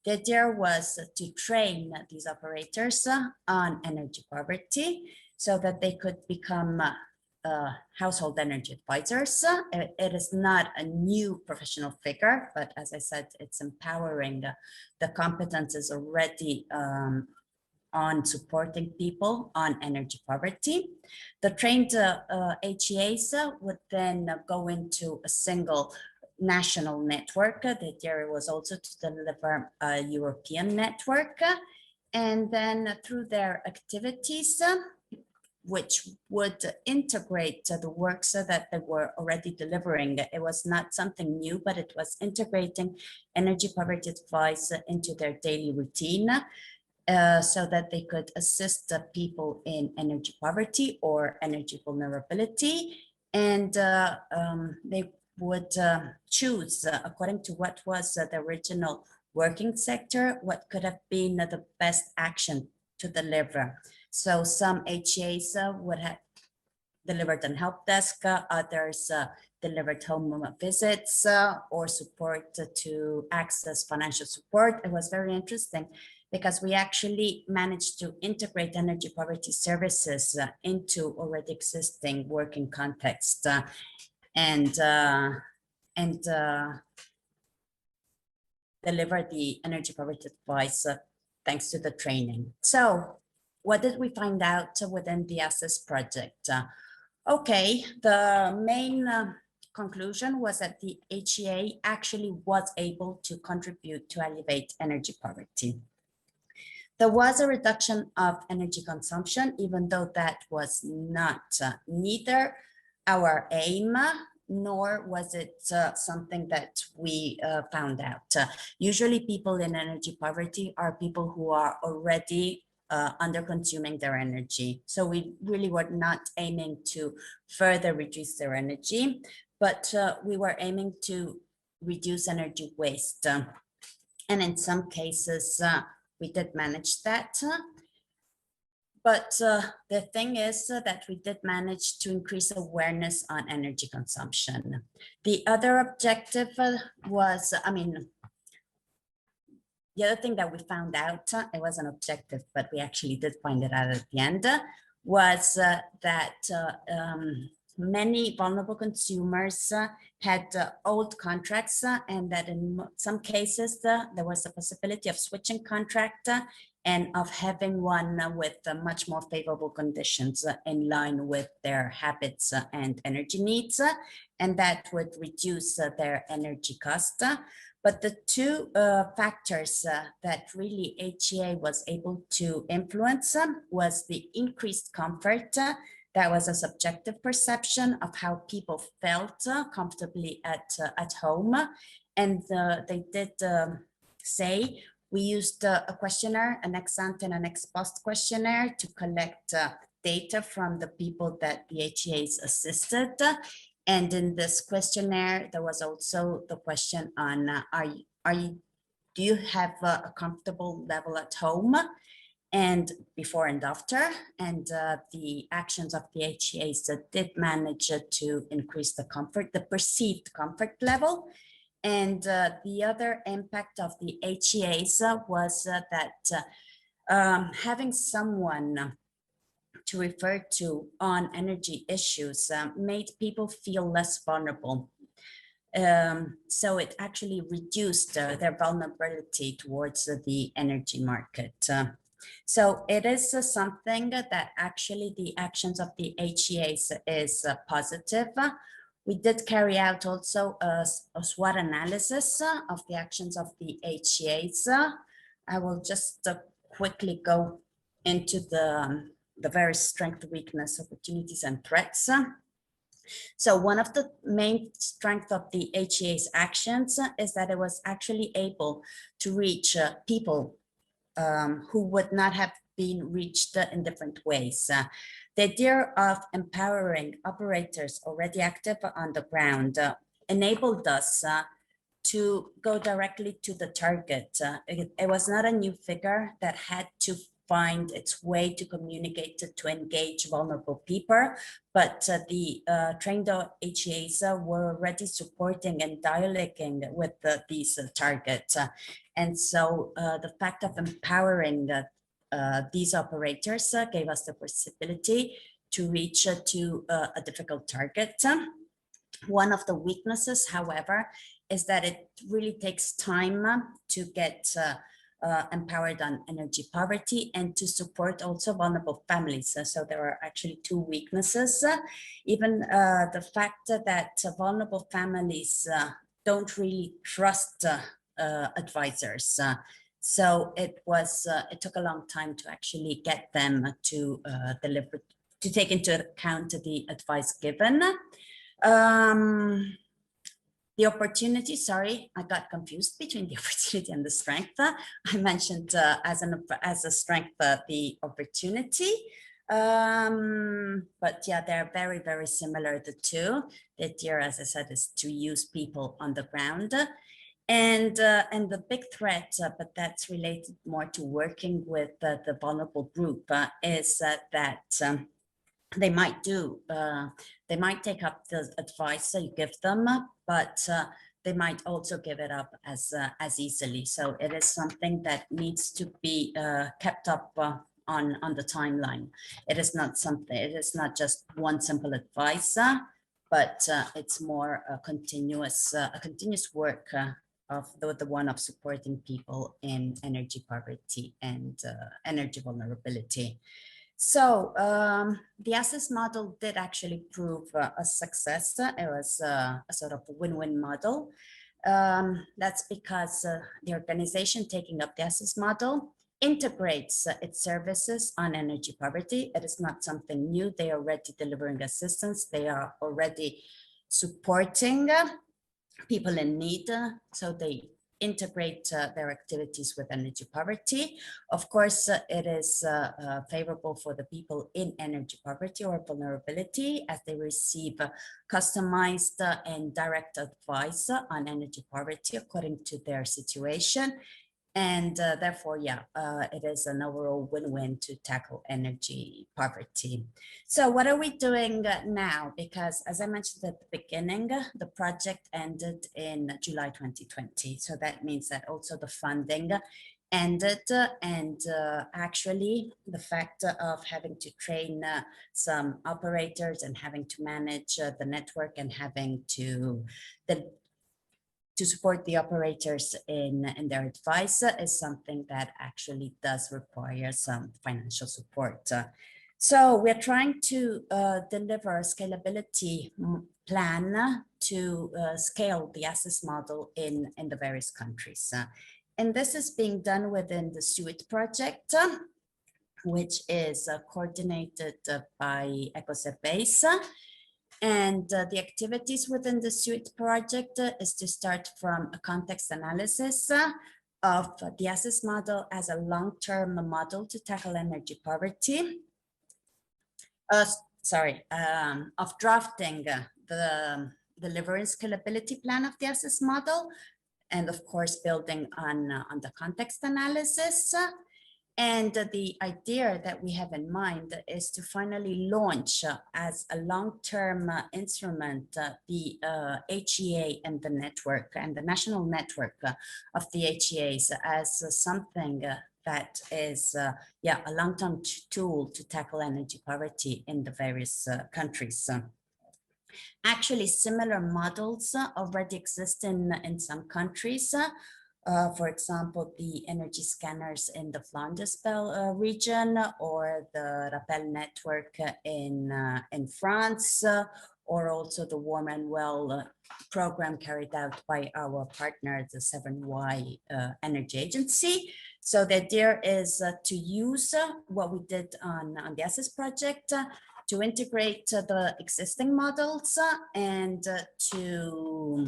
The idea was to train these operators on energy poverty so that they could become household energy advisors. It is not a new professional figure, but as I said, it's empowering the competences already on supporting people on energy poverty. The trained HEAs would then go into a single national network. The idea was also to deliver a European network. And then through their activities, which would integrate the works that they were already delivering. It was not something new, but it was integrating energy poverty advice into their daily routine so that they could assist the people in energy poverty or energy vulnerability. And they would choose, according to what was the original working sector, what could have been the best action to deliver. So some HEAs would have delivered on help desk, others delivered home visits or support to access financial support. It was very interesting because we actually managed to integrate energy poverty services into already existing working context and deliver the energy poverty advice thanks to the training. So what did we find out within the ASIS project? Okay, the main conclusion was that the HEA actually was able to contribute to alleviate energy poverty. There was a reduction of energy consumption, even though that was not neither our aim, nor was it something that we found out. Usually people in energy poverty are people who are already under consuming their energy. So we really were not aiming to further reduce their energy, but we were aiming to reduce energy waste. And in some cases, we did manage that. But the thing is that we did manage to increase awareness on energy consumption. The other objective was, the other thing that we found out, it was an objective, but we actually did find it out at the end, was that many vulnerable consumers had old contracts and that in some cases there was a possibility of switching contract and of having one with much more favorable conditions in line with their habits and energy needs, and that would reduce their energy cost. But the two factors that really HEA was able to influence was the increased comfort. That was a subjective perception of how people felt comfortably at home. And they did say, we used a questionnaire, an ex-ante and an ex-post questionnaire to collect data from the people that the HEAs assisted. And in this questionnaire, there was also the question on, do you have a comfortable level at home? And before and after, and the actions of the HEAs did manage to increase the comfort, the perceived comfort level. And the other impact of the HEAs was that having someone to refer to on energy issues made people feel less vulnerable. So it actually reduced their vulnerability towards the energy market. So it is something that actually the actions of the HEAs is positive. We did carry out also a SWOT analysis of the actions of the HEAs. I will just quickly go into the various strength, weakness, opportunities, and threats. So one of the main strengths of the HEA's actions is that it was actually able to reach people who would not have been reached in different ways. The idea of empowering operators already active on the ground enabled us to go directly to the target. It was not a new figure that had to find its way to communicate to engage vulnerable people, but the trained HEAs were already supporting and dialoguing with these targets. And so the fact of empowering these operators gave us the possibility to reach to a difficult target. One of the weaknesses, however, is that it really takes time to get empowered on energy poverty and to support also vulnerable families. So there are actually two weaknesses. Even the fact that vulnerable families don't really trust advisors. So it took a long time to actually get them to deliver, to take into account the advice given. The opportunity, sorry, I got confused between the opportunity and the strength. I mentioned as a strength the opportunity, but yeah, they're very, very similar, the two. The idea, as I said, is to use people on the ground. And the big threat, but that's related more to working with the vulnerable group, is that they might take up the advice that you give them, but they might also give it up as easily. So it is something that needs to be kept up on the timeline. It is not something. It is not just one simple advice, but it's more a continuous work of the one of supporting people in energy poverty and energy vulnerability. So the ASIS model did actually prove a success. It was a sort of win-win model. That's because the organization taking up the ASIS model integrates its services on energy poverty. It is not something new. They are already delivering assistance. They are already supporting people in need. So they integrate their activities with energy poverty. Of course, it is favorable for the people in energy poverty or vulnerability, as they receive customized and direct advice on energy poverty according to their situation. And therefore, yeah, it is an overall win-win to tackle energy poverty. So what are we doing now? Because as I mentioned at the beginning, the project ended in July 2020. So that means that also the funding ended, and actually the fact of having to train some operators and having to manage the network and having to support the operators in their advice is something that actually does require some financial support. So we're trying to deliver a scalability plan to scale the access model in the various countries. And this is being done within the SUIT project, which is coordinated by ECOSERVEIS. And the activities within the SUIT project is to start from a context analysis of the access model as a long-term model to tackle energy poverty. Of drafting the delivery and scalability plan of the access model, and of course building on the context analysis. And the idea that we have in mind is to finally launch as a long-term instrument the HEA and the network and the national network of the HEAs as something that is a long-term tool to tackle energy poverty in the various countries. Actually, similar models already exist in some countries. For example, the energy scanners in the Flanders-Belt region, or the Rappel network in France, or also the Warm and Well program carried out by our partner, the 7Y Energy Agency. So the idea is to use what we did on the access project to integrate the existing models and to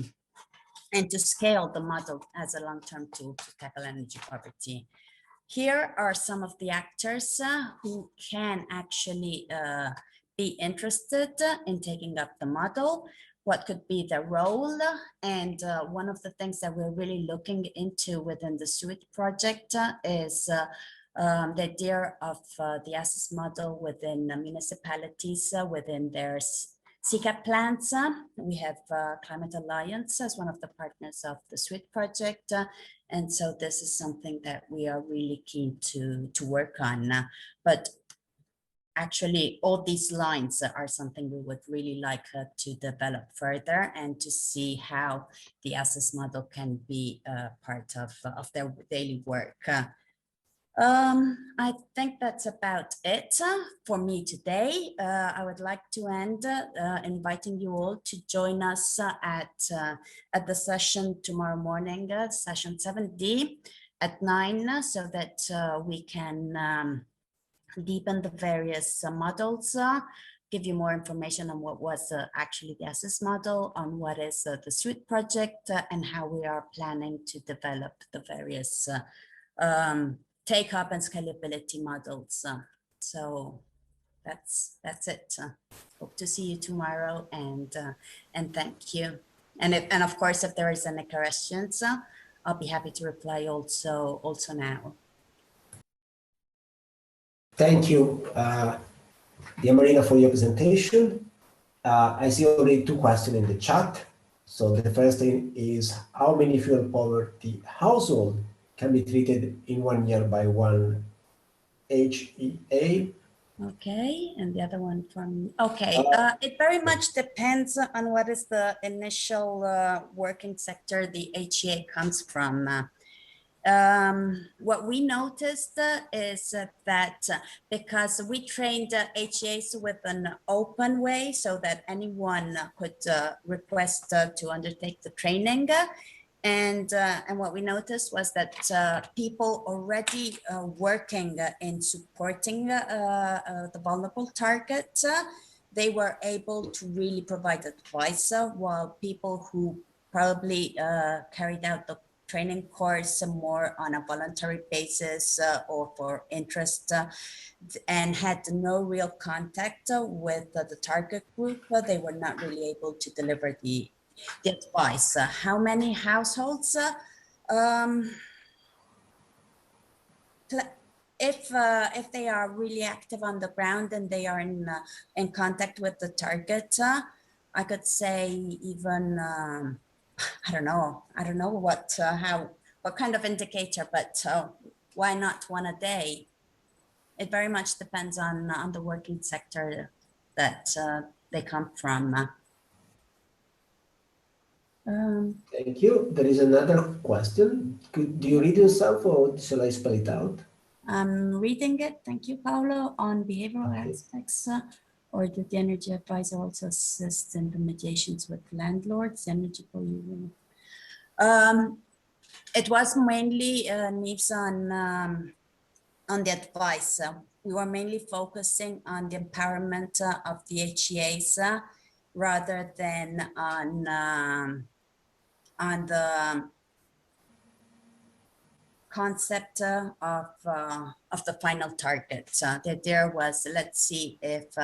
scale the model as a long-term tool to tackle energy poverty. Here are some of the actors who can actually be interested in taking up the model, what could be their role. And one of the things that we're really looking into within the SUIT project is the idea of the access model within municipalities, within their CCAP plans. We have Climate Alliance as one of the partners of the SUIT project. And so this is something that we are really keen to work on. But actually, all these lines are something we would really like to develop further and to see how the access model can be part of their daily work. I think that's about it for me today. I would like to end inviting you all to join us at the session tomorrow morning, session 7D at 9, so that we can deepen the various models, give you more information on what was actually the access model, on what is the SUIT project, and how we are planning to develop the various take-up and scalability models. So that's it. Hope to see you tomorrow, and thank you. And of course, if there is any questions, I'll be happy to reply also now. Thank you, dear Marina, for your presentation. I see already 2 questions in the chat. So the first thing is, how many fuel poverty households can be treated in 1 year by one HEA? Okay, and the other one from, okay, it very much depends on what is the initial working sector the HEA comes from. What we noticed is that because we trained HEAs with an open way so that anyone could request to undertake the training, And what we noticed was that people already working in supporting the vulnerable target, they were able to really provide advice, while people who probably carried out the training course more on a voluntary basis or for interest and had no real contact with the target group, they were not really able to deliver the advice. How many households? If they are really active on the ground and they are in contact with the target, I could say even I don't know what kind of indicator, but why not one a day? It very much depends on the working sector that they come from. Thank you. There is another question. Do you read yourself or shall I spell it out? I'm reading it. Thank you, Paolo. On behavioral aspects, or did the energy advisor also assist in the mediations with landlords, energy pollution? It was mainly Nives on the advice. We were mainly focusing on the empowerment of the HEAs rather than on the concept of the final target. The idea was, let's see if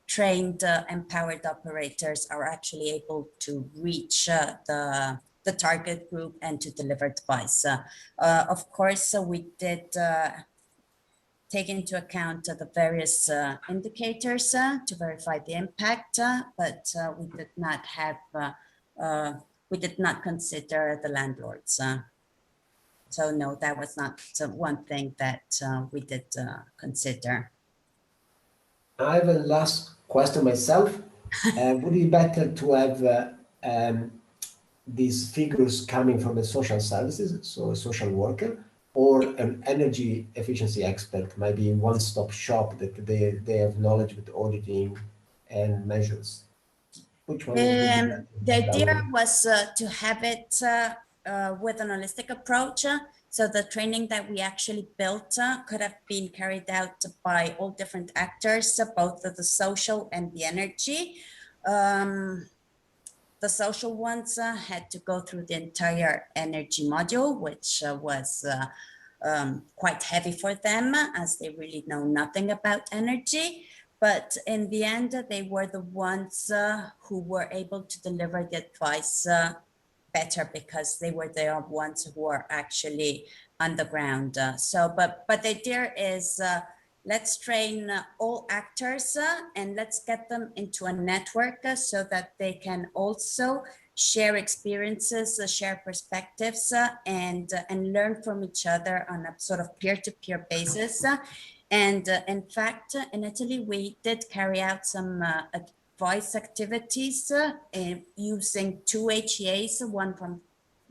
trained, empowered operators are actually able to reach the target group and to deliver advice. Of course, we did take into account the various indicators to verify the impact, but we did not have, we did not consider the landlords. So no, that was not one thing that we did consider. I have a last question myself. Would it be better to have these figures coming from the social services, so a social worker, or an energy efficiency expert, maybe one-stop shop that they have knowledge with auditing and measures? Which one? The idea was to have it with an holistic approach. So the training that we actually built could have been carried out by all different actors, both the social and the energy. The social ones had to go through the entire energy module, which was quite heavy for them, as they really know nothing about energy. But in the end, they were the ones who were able to deliver the advice better, because they were the ones who were actually on the ground. But the idea is, let's train all actors and let's get them into a network so that they can also share experiences, share perspectives, and learn from each other on a sort of peer-to-peer basis. And in fact, in Italy, we did carry out some advice activities using two HEAs. One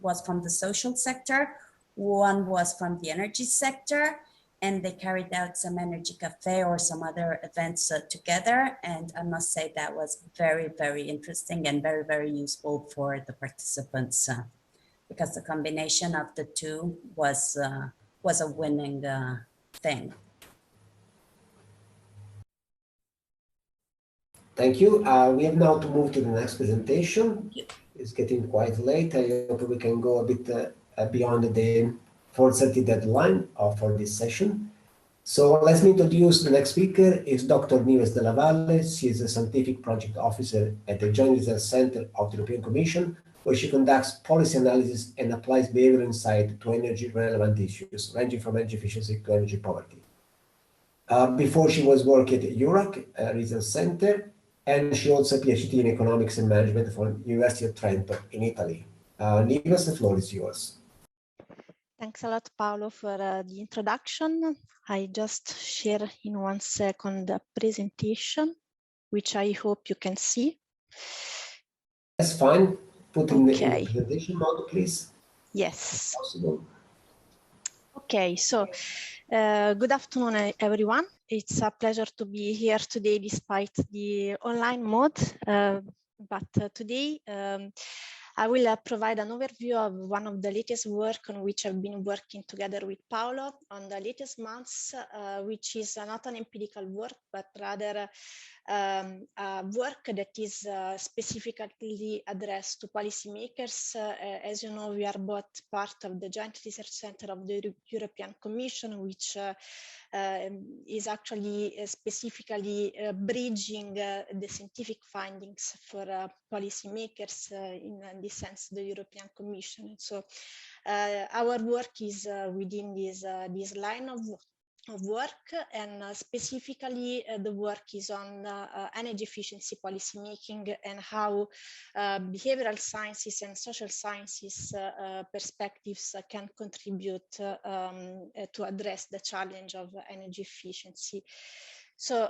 was from the social sector, one was from the energy sector, and they carried out some energy cafe or some other events together. And I must say that was very, very interesting and very, very useful for the participants, because the combination of the two was a winning thing. Thank you. We have now to move to the next presentation. It's getting quite late. I hope we can go a bit beyond the 4:30 deadline for this session. So let me introduce the next speaker. Is Dr. Nives Della Valle. She is a scientific project officer at the Joint Research Center of the European Commission, where she conducts policy analysis and applies behavioral insight to energy-relevant issues, ranging from energy efficiency to energy poverty. Before, she was working at EURAC Research Center, and she also a PhD in economics and management from University of Trento in Italy. Nives, the floor is yours. Thanks a lot, Paolo, for the introduction. I just share in 1 second the presentation, which I hope you can see. That's fine. Put in the presentation mode, please. Yes. Possible. Okay, so good afternoon, everyone. It's a pleasure to be here today despite the online mode. But today I will provide an overview of one of the latest work on which I've been working together with Paolo on the latest months, which is not an empirical work, but rather work that is specifically addressed to policymakers. As you know, we are both part of the Joint Research Center of the European Commission, which is actually specifically bridging the scientific findings for policymakers, in this sense, the European Commission. And so our work is within this line of work, and specifically the work is on energy efficiency policymaking and how behavioral sciences and social sciences perspectives can contribute to address the challenge of energy efficiency. So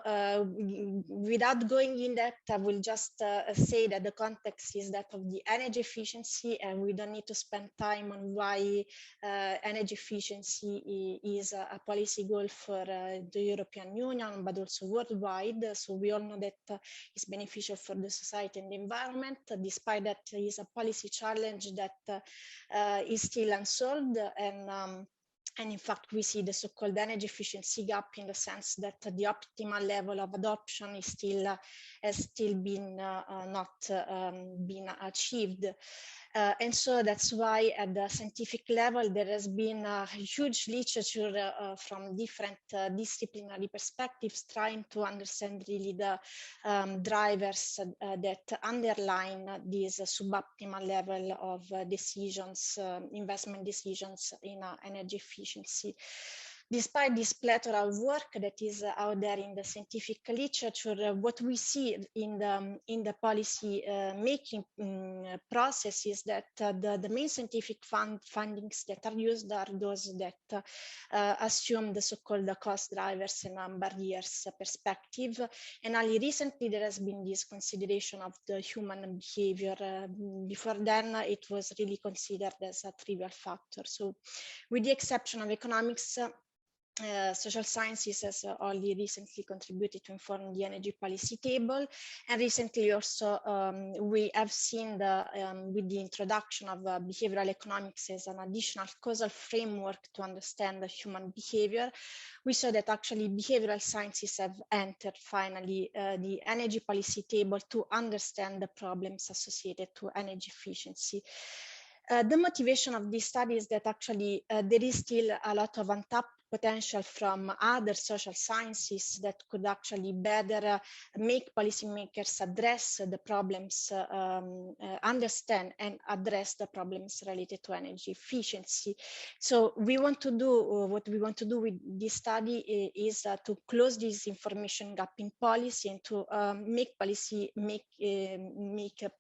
without going in depth, I will just say that the context is that of the energy efficiency, and we don't need to spend time on why energy efficiency is a policy goal for the European Union, but also worldwide. So we all know that it's beneficial for the society and the environment, despite that it is a policy challenge that is still unsolved. And in fact, we see the so-called energy efficiency gap in the sense that the optimal level of adoption is has still been not been achieved. And so that's why at the scientific level, there has been a huge literature from different disciplinary perspectives trying to understand really the drivers that underline this suboptimal level of decisions, investment decisions in energy efficiency. Despite this plethora of work that is out there in the scientific literature, what we see in the policy making process is that the main scientific findings that are used are those that assume the so-called cost drivers and barriers perspective. And only recently there has been this consideration of the human behavior. Before then, it was really considered as a trivial factor. So with the exception of economics, social sciences has only recently contributed to inform the energy policy table, and recently also we have seen with the introduction of behavioral economics as an additional causal framework to understand the human behavior, we saw that actually behavioral sciences have entered finally the energy policy table to understand the problems associated to energy efficiency. The motivation of this study is that actually there is still a lot of untapped potential from other social sciences that could actually better make policymakers address the problems, understand and address the problems related to energy efficiency. So we want to do, what we want to do with this study is to close this information gap in policy and to make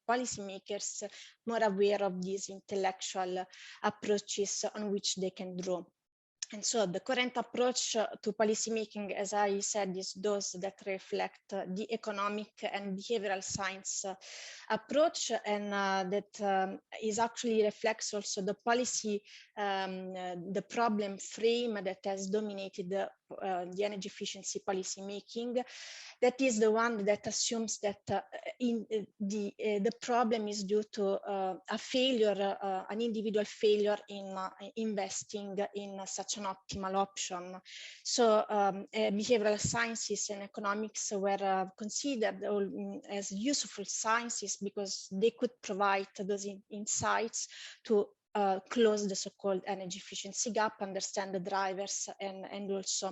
policymakers more aware of these intellectual approaches on which they can draw. And so the current approach to policymaking, as I said, is those that reflect the economic and behavioral science approach, and that is actually reflects also the policy, the problem frame that has dominated the energy efficiency policymaking. That is the one that assumes that the problem is due to a failure, an individual failure in investing in such an optimal option. So behavioral sciences and economics were considered as useful sciences because they could provide those insights to close the so-called energy efficiency gap, understand the drivers, and also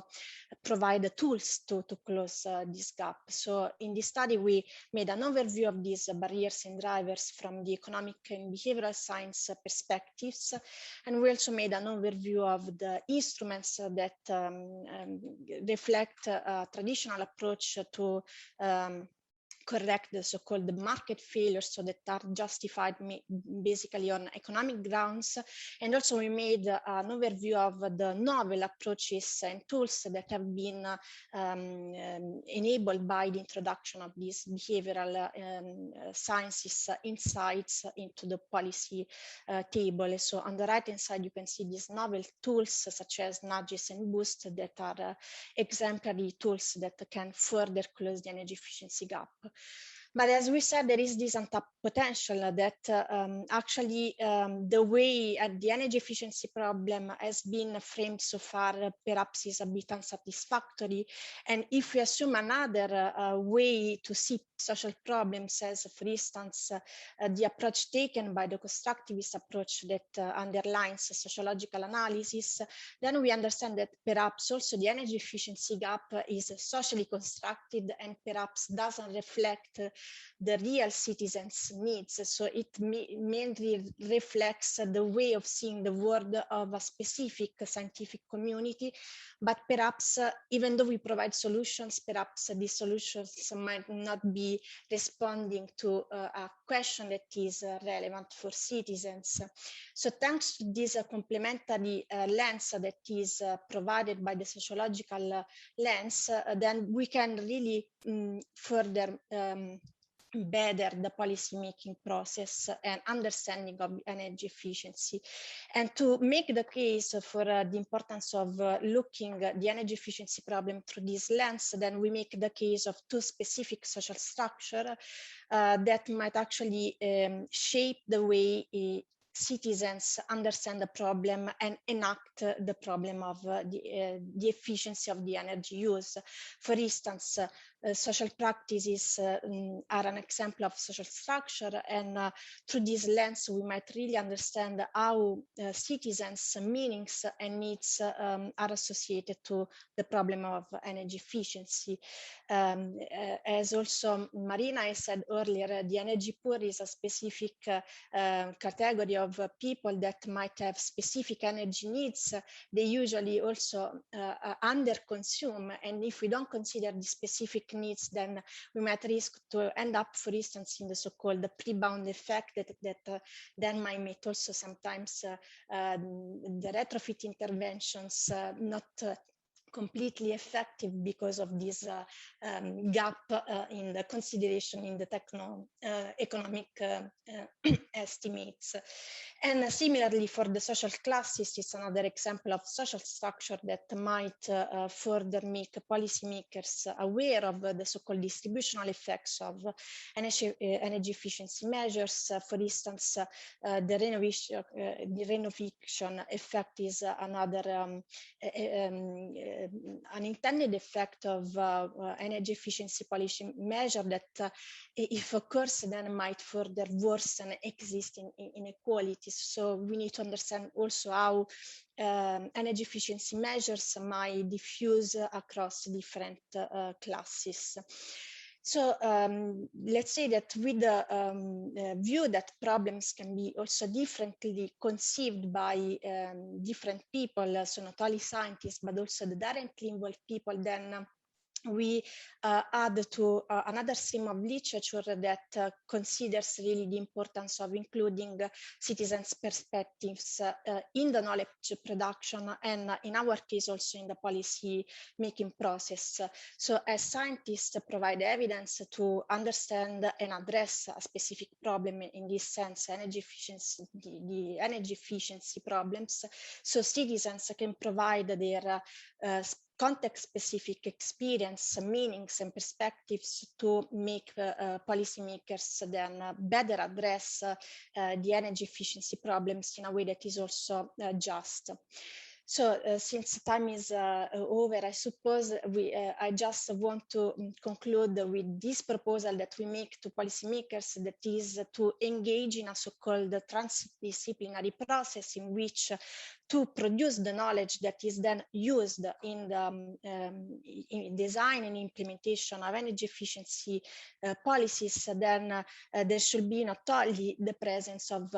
provide the tools to close this gap. So in this study, we made an overview of these barriers and drivers from the economic and behavioral science perspectives. And we also made an overview of the instruments that reflect a traditional approach to correct the so-called market failures, so that are justified basically on economic grounds. And also we made an overview of the novel approaches and tools that have been enabled by the introduction of these behavioral sciences insights into the policy table. So on the right hand side, you can see these novel tools such as nudges and boosts that are exemplary tools that can further close the energy efficiency gap. But as we said, there is this untapped potential that actually the way the energy efficiency problem has been framed so far perhaps is a bit unsatisfactory. And if we assume another way to see social problems, as for instance, the approach taken by the constructivist approach that underlines sociological analysis, then we understand that perhaps also the energy efficiency gap is socially constructed and perhaps doesn't reflect the real citizens' needs. So it mainly reflects the way of seeing the world of a specific scientific community. But perhaps even though we provide solutions, perhaps these solutions might not be responding to a question that is relevant for citizens. So thanks to this complementary lens that is provided by the sociological lens, then we can really further better the policy making process and understanding of energy efficiency. And to make the case for the importance of looking at the energy efficiency problem through this lens, then we make the case of two specific social structures that might actually shape the way citizens understand the problem and enact the problem of the efficiency of the energy use. For instance, social practices are an example of social structure, and through this lens we might really understand how citizens' meanings and needs are associated to the problem of energy efficiency. As also Marina said earlier, the energy poor is a specific category of people that might have specific energy needs. They usually also under-consume, and if we don't consider the specific needs, then we might risk to end up, for instance, in the so-called pre-bound effect that then might make also sometimes the retrofit interventions not completely effective because of this gap in the consideration in the economic estimates. And similarly for the social classes, it's another example of social structure that might further make policymakers aware of the so-called distributional effects of energy efficiency measures. For instance, the renovation effect is another unintended effect of energy efficiency policy measure that, if occurs, then might further worsen existing inequalities. So we need to understand also how energy efficiency measures might diffuse across different classes. So let's say that with the view that problems can be also differently conceived by different people, so not only scientists, but also the directly involved people, then we add to another stream of literature that considers really the importance of including citizens' perspectives in the knowledge production and, in our case, also in the policy making process. So as scientists provide evidence to understand and address a specific problem, in this sense, energy efficiency, the energy efficiency problems, so citizens can provide their context-specific experience, meanings, and perspectives to make policymakers then better address the energy efficiency problems in a way that is also just. So since time is over, I suppose I just want to conclude with this proposal that we make to policymakers, that is to engage in a so-called transdisciplinary process in which to produce the knowledge that is then used in the in design and implementation of energy efficiency policies, then there should be not only the presence of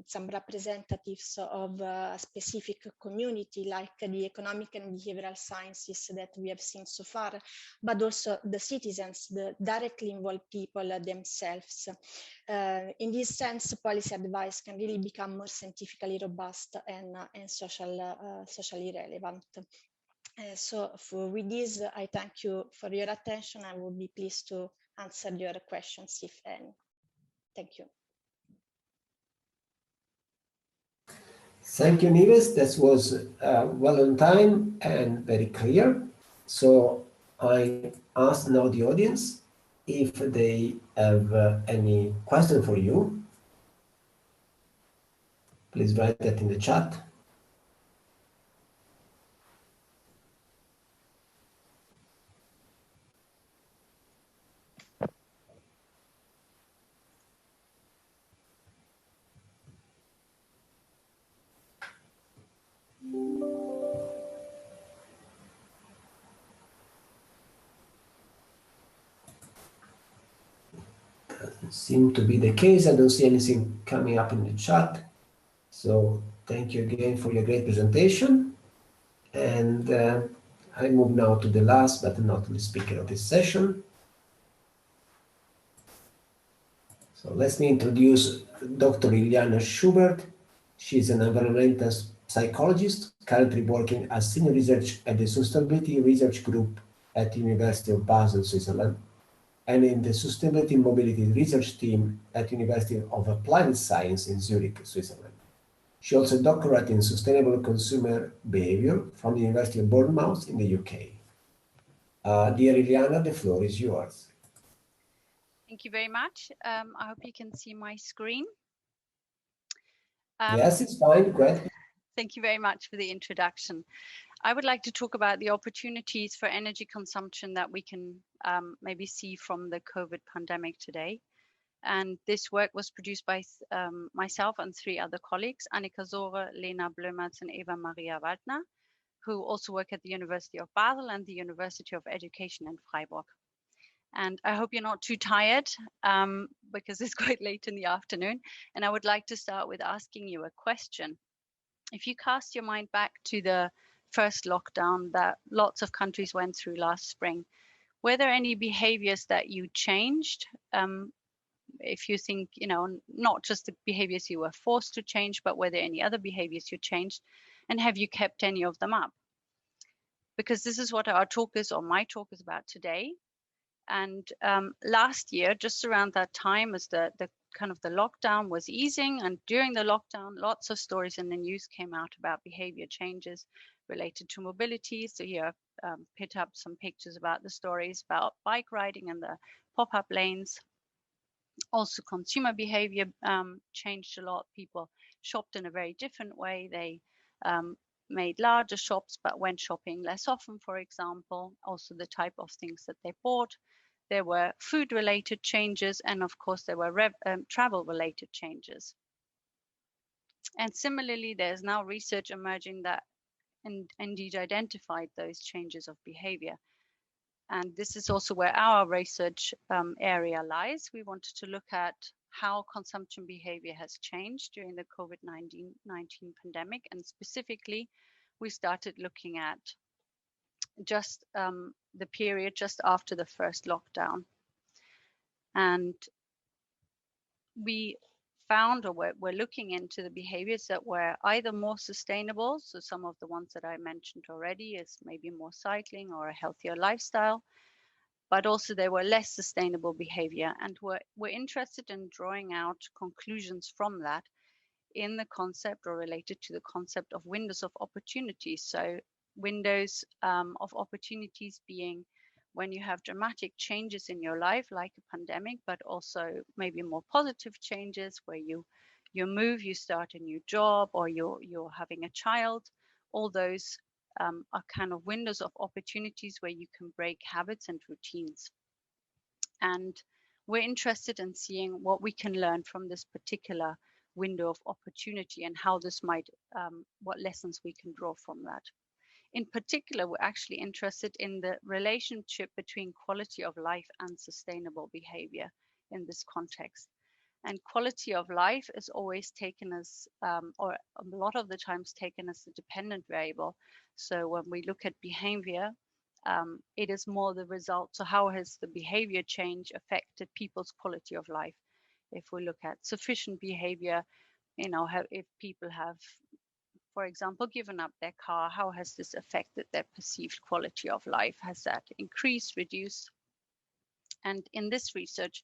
some representatives of a specific community like the economic and behavioral sciences that we have seen so far, but also the citizens, the directly involved people themselves. In this sense, policy advice can really become more scientifically robust and socially relevant. So with this, I thank you for your attention. I will be pleased to answer your questions, if any. Thank you. Thank you, Nives. That was well on time and very clear. So I ask now the audience if they have any question for you, please write that in the chat. Doesn't seem to be the case. I don't see anything coming up in the chat. So thank you again for your great presentation. And I move now to the last but not least speaker of this session. So let me introduce Dr. Iljana Schubert. She's an environmental psychologist, currently working as senior research at the Sustainability Research Group at the University of Basel, Switzerland, and in the Sustainability Mobility Research Team at University of Applied Science in Zurich, Switzerland. She also doctorated in sustainable consumer behavior from the University of Bournemouth in the UK. Dear Iljana, the floor is yours. Thank you very much. I hope you can see my screen. Yes, it's fine. Great. Thank you very much for the introduction. I would like to talk about the opportunities for energy consumption that we can maybe see from the COVID pandemic today. And this work was produced by myself and 3 other colleagues, Annika Sohre, Lena Blömertz, and Eva Maria Waldner, who also work at the University of Basel and the University of Education in Freiburg. And I hope you're not too tired because it's quite late in the afternoon. And I would like to start with asking you a question. If you cast your mind back to the first lockdown that lots of countries went through last spring, were there any behaviors that you changed? If you think, you know, not just the behaviors you were forced to change, but were there any other behaviors you changed? And have you kept any of them up? Because this is what our talk is, or my talk is about today. And last year, just around that time, as the kind of the lockdown was easing, and during the lockdown, lots of stories in the news came out about behavior changes related to mobility. So here I've picked up some pictures about the stories about bike riding and the pop-up lanes. Also, consumer behavior changed a lot. People shopped in a very different way. They made larger shops, but went shopping less often, for example. Also, the type of things that they bought. There were food-related changes, and of course, there were travel-related changes. And similarly, there's now research emerging that indeed identified those changes of behavior. And this is also where our research area lies. We wanted to look at how consumption behavior has changed during the COVID-19 pandemic. And specifically, we started looking at just the period just after the first lockdown. And we found, or we're looking into the behaviors that were either more sustainable, so some of the ones that I mentioned already is maybe more cycling or a healthier lifestyle, but also there were less sustainable behavior, and we're interested in drawing out conclusions from that in the concept, or related to the concept, of windows of opportunity. So windows of opportunities being when you have dramatic changes in your life, like a pandemic, but also maybe more positive changes where you move, you start a new job, or you're having a child. All those are kind of windows of opportunities where you can break habits and routines. And we're interested in seeing what we can learn from this particular window of opportunity and how this might, what lessons we can draw from that. In particular, we're actually interested in the relationship between quality of life and sustainable behavior in this context. And quality of life is always taken as, or a lot of the times taken as a dependent variable. So when we look at behavior, it is more the result. So how has the behavior change affected people's quality of life? If we look at sufficient behavior, you know, if people have, for example, given up their car, how has this affected their perceived quality of life? Has that increased, reduced? And in this research,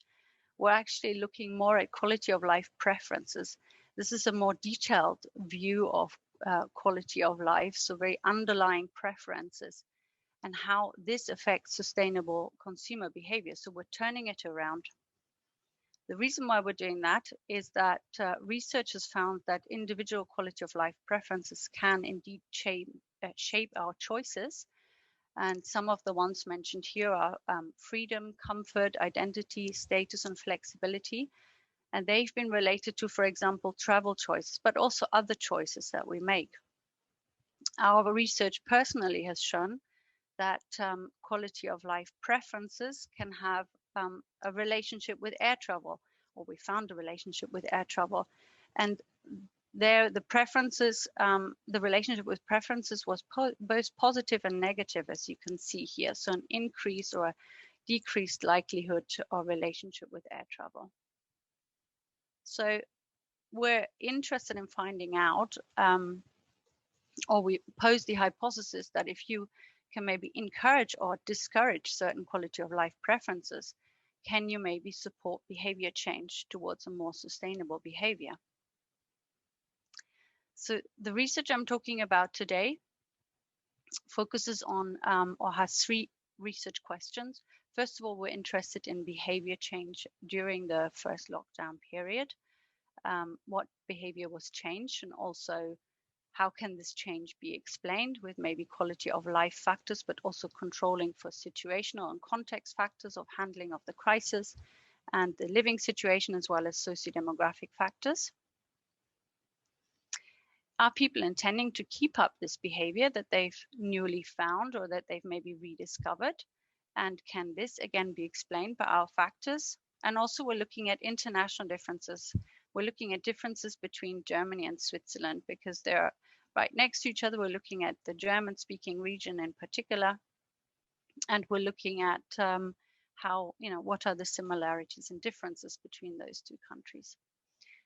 we're actually looking more at quality of life preferences. This is a more detailed view of quality of life, so very underlying preferences and how this affects sustainable consumer behavior. So we're turning it around The reason why we're doing that is that research has found that individual quality of life preferences can indeed shape our choices. And some of the ones mentioned here are freedom, comfort, identity, status, and flexibility. And they've been related to, for example, travel choices, but also other choices that we make. Our research personally has shown that quality of life preferences can have a relationship with air travel, or we found a relationship with air travel. And there, the preferences, the relationship with preferences was both positive and negative, as you can see here. So an increase or a decreased likelihood or relationship with air travel. So we're interested in finding out, or we pose the hypothesis that if you can maybe encourage or discourage certain quality of life preferences, can you maybe support behavior change towards a more sustainable behavior? So the research I'm talking about today focuses on or has 3 research questions. First of all, we're interested in behavior change during the first lockdown period. What behavior was changed, and also how can this change be explained with maybe quality of life factors, but also controlling for situational and context factors of handling of the crisis and the living situation, as well as socio-demographic factors. Are people intending to keep up this behavior that they've newly found or that they've maybe rediscovered? And can this again be explained by our factors? And also we're looking at international differences. We're looking at differences between Germany and Switzerland because they're right next to each other. We're looking at the German-speaking region in particular, and we're looking at how, what are the similarities and differences between those 2 countries.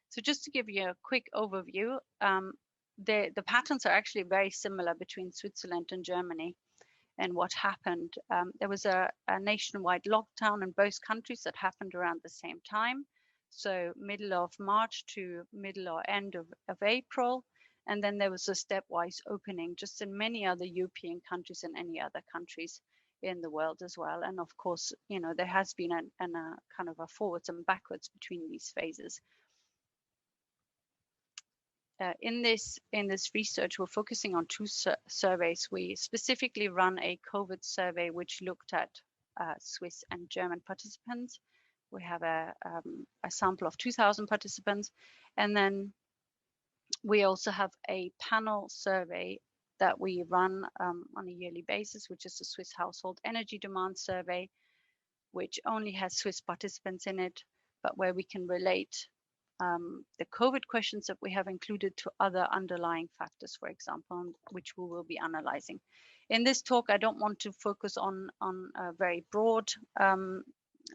So just to give you a quick overview, the patterns are actually very similar between Switzerland and Germany. And what happened, there was a nationwide lockdown in both countries that happened around the same time. So middle of March to middle or end of April. And then there was a stepwise opening just in many other European countries and any other countries in the world as well. And of course, there has been a kind of a forwards and backwards between these phases. In this research, we're focusing on 2 surveys. We specifically run a COVID survey which looked at Swiss and German participants. We have a sample of 2,000 participants, and then we also have a panel survey that we run on a yearly basis, which is the Swiss Household Energy Demand Survey, which only has Swiss participants in it, but where we can relate the COVID questions that we have included to other underlying factors, for example, which we will be analyzing. In this talk, I don't want to focus on a very broad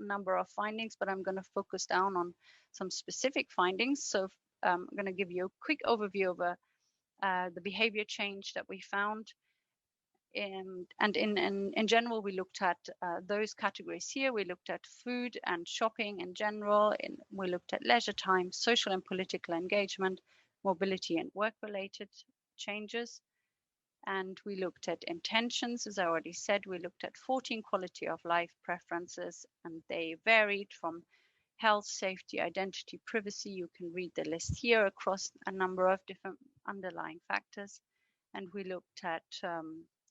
number of findings, but I'm going to focus down on some specific findings. So I'm going to give you a quick overview of the behavior change that we found. And in general, we looked at those categories here. We looked at food and shopping in general. We looked at leisure time, social and political engagement, mobility and work-related changes. And we looked at intentions, as I already said. We looked at 14 quality of life preferences, and they varied from health, safety, identity, privacy. You can read the list here across a number of different underlying factors. And we looked at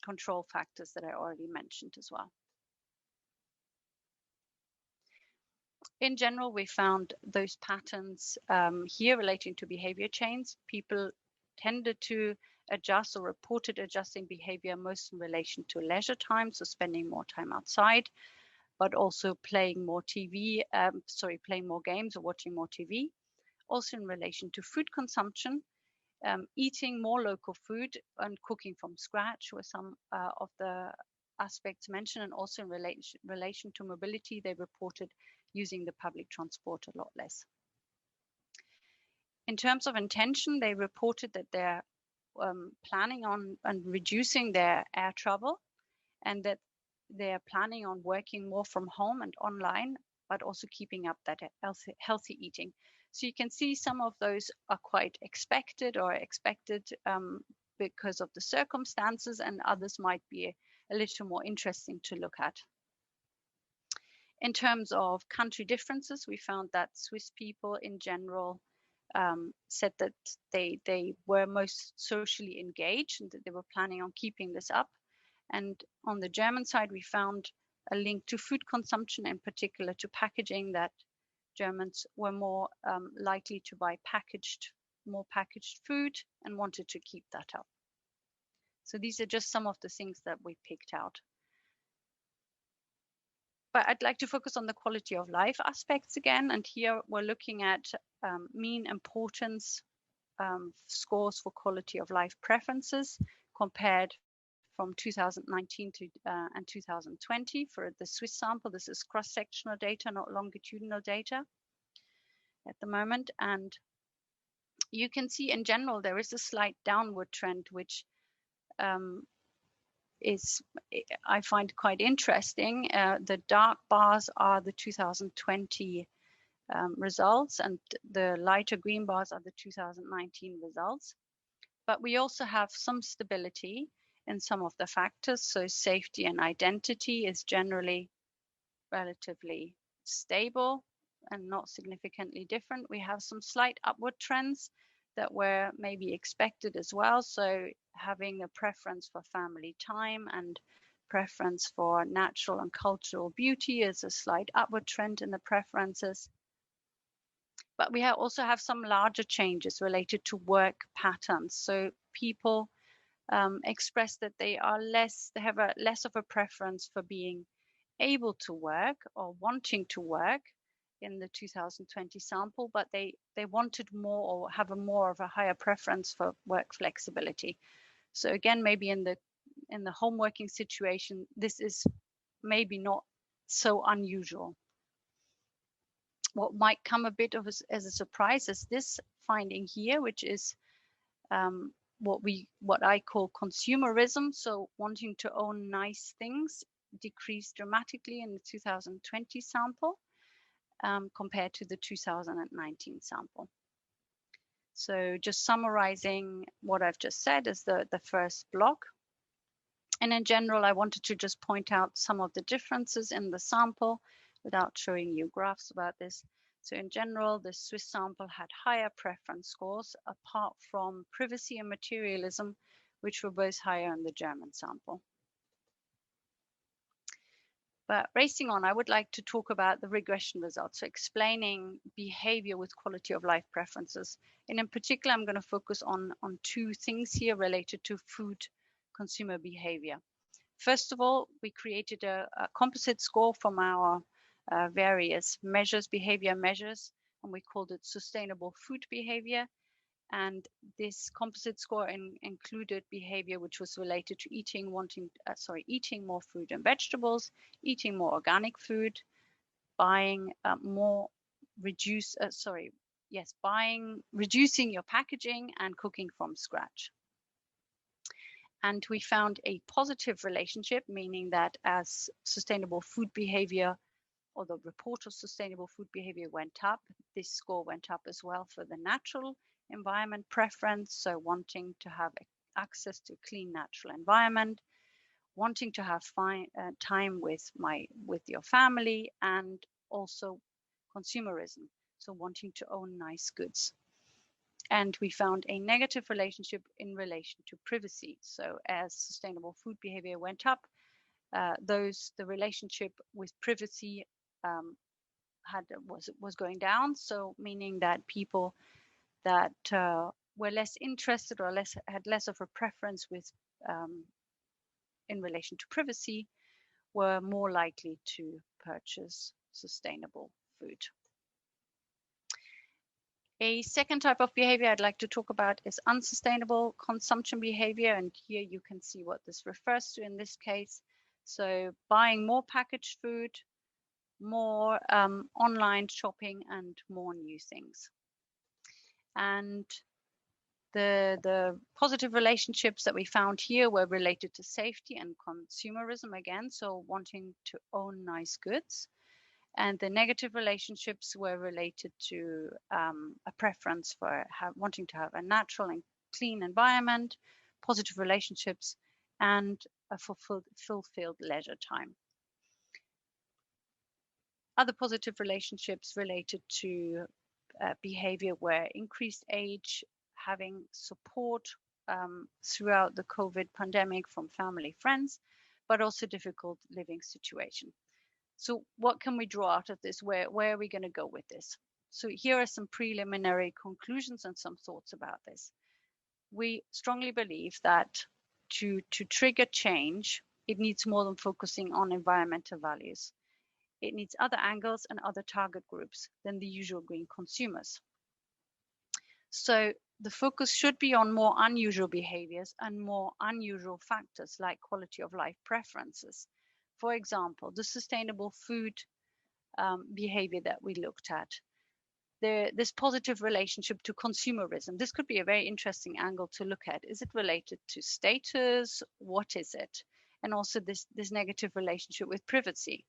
control factors that I already mentioned as well. In general, we found those patterns here relating to behavior change. People tended to adjust or reported adjusting behavior most in relation to leisure time, so spending more time outside, but also playing more playing more games or watching more TV. Also in relation to food consumption, eating more local food and cooking from scratch were some of the aspects mentioned, and also in relation to mobility, they reported using the public transport a lot less. In terms of intention, they reported that they're planning on reducing their air travel, and that they're planning on working more from home and online, but also keeping up that healthy eating. So you can see some of those are quite expected because of the circumstances, and others might be a little more interesting to look at. In terms of country differences, we found that Swiss people in general said that they were most socially engaged and that they were planning on keeping this up. And on the German side, we found a link to food consumption, in particular to packaging, that Germans were more likely to buy more packaged food and wanted to keep that up. So these are just some of the things that we picked out. But I'd like to focus on the quality of life aspects again. And here we're looking at mean importance scores for quality of life preferences compared from 2019 to and 2020 for the Swiss sample. This is cross-sectional data, not longitudinal data at the moment. And you can see in general, there is a slight downward trend, which I find quite interesting. The dark bars are the 2020 results, and the lighter green bars are the 2019 results. But we also have some stability in some of the factors. So safety and identity is generally relatively stable and not significantly different. We have some slight upward trends that were maybe expected as well. So having a preference for family time and preference for natural and cultural beauty is a slight upward trend in the preferences. But we also have some larger changes related to work patterns. So people express that they have less of a preference for being able to work or wanting to work in the 2020 sample, but they wanted more or have more of a higher preference for work flexibility. So again, maybe in the home working situation, this is maybe not so unusual. What might come a bit of as a surprise is this finding here, which is what I call consumerism. So wanting to own nice things decreased dramatically in the 2020 sample compared to the 2019 sample. So just summarizing what I've just said is the first block. And in general, I wanted to just point out some of the differences in the sample without showing you graphs about this. So in general, the Swiss sample had higher preference scores apart from privacy and materialism, which were both higher in the German sample. But racing on, I would like to talk about the regression results, so explaining behavior with quality of life preferences. And in particular, I'm going to focus on two things here related to food consumer behavior. First of all, we created a composite score from our various measures, behavior measures, and we called it sustainable food behavior. And this composite score included behavior which was related to eating more fruit and vegetables, eating more organic food, buying reducing your packaging, and cooking from scratch. And we found a positive relationship, meaning that as sustainable food behavior, or the report of sustainable food behavior went up, this score went up as well for the natural environment preference, so wanting to have access to a clean natural environment, wanting to have time with your family, and also consumerism, so wanting to own nice goods. And we found a negative relationship in relation to privacy. So as sustainable food behavior went up, the relationship with privacy was going down. So meaning that people that were less interested or had less of a preference with in relation to privacy were more likely to purchase sustainable food. A second type of behavior I'd like to talk about is unsustainable consumption behavior. And here you can see what this refers to in this case. So buying more packaged food, more online shopping, and more new things. And the positive relationships that we found here were related to safety and consumerism again, so wanting to own nice goods. And the negative relationships were related to a preference for wanting to have a natural and clean environment, positive relationships, and a fulfilled leisure time. Other positive relationships related to behavior were increased age, having support throughout the COVID pandemic from family, friends, but also difficult living situation. So what can we draw out of this? Where are we going to go with this? So here are some preliminary conclusions and some thoughts about this. We strongly believe that to trigger change, it needs more than focusing on environmental values. It needs other angles and other target groups than the usual green consumers. So the focus should be on more unusual behaviors and more unusual factors like quality of life preferences. For example, the sustainable food behavior that we looked at. This positive relationship to consumerism. This could be a very interesting angle to look at. Is it related to status? What is it? And also this negative relationship with privacy.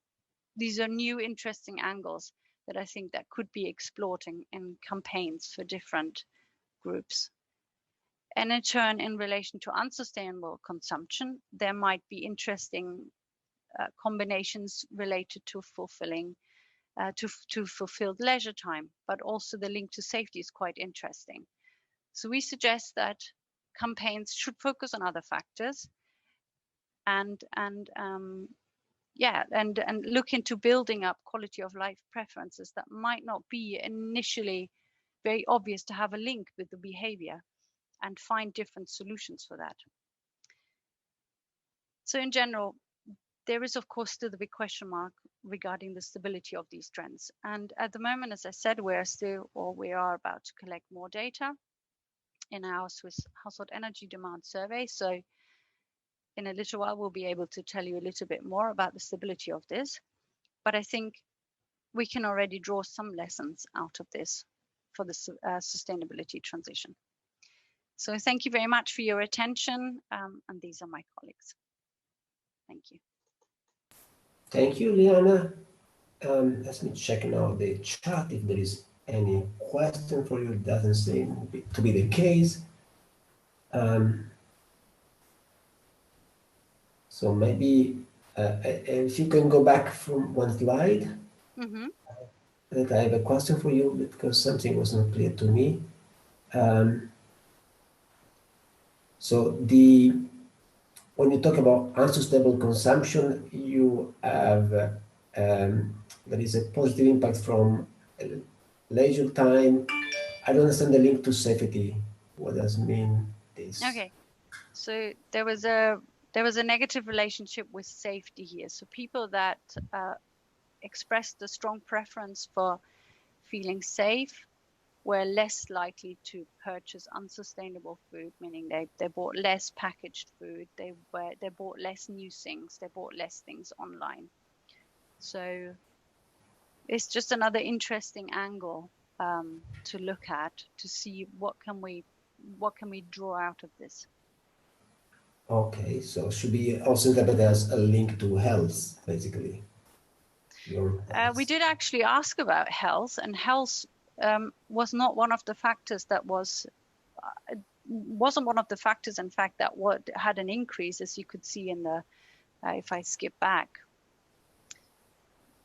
These are new interesting angles that I think that could be explored in campaigns for different groups. And in turn, in relation to unsustainable consumption, there might be interesting combinations related to fulfilling to fulfilled leisure time, but also the link to safety is quite interesting. So we suggest that campaigns should focus on other factors and look into building up quality of life preferences that might not be initially very obvious to have a link with the behavior, and find different solutions for that. So in general, there is of course still the big question mark regarding the stability of these trends. And at the moment, as I said, we are about to collect more data in our Swiss household energy demand survey. So in a little while, we'll be able to tell you a little bit more about the stability of this. But I think we can already draw some lessons out of this for the sustainability transition. So thank you very much for your attention. And these are my colleagues. Thank you. Thank you, Iljana. Let me check now the chat if there is any question for you. It doesn't seem to be the case. So maybe if you can go back from one slide, that I have a question for you because something was not clear to me. So when you talk about unsustainable consumption, you have there is a positive impact from leisure time. I don't understand the link to safety. What does mean this? Okay, so there was a negative relationship with safety here. So people that expressed a strong preference for feeling safe were less likely to purchase unsustainable food, meaning they bought less packaged food, they bought less new things, they bought less things online. So it's just another interesting angle to look at, to see what can we draw out of this. Okay, so should be also interpreted as a link to health, basically. We did actually ask about health, and health was not one of the factors that wasn't one of the factors, in fact, that had an increase, as you could see in the, if I skip back,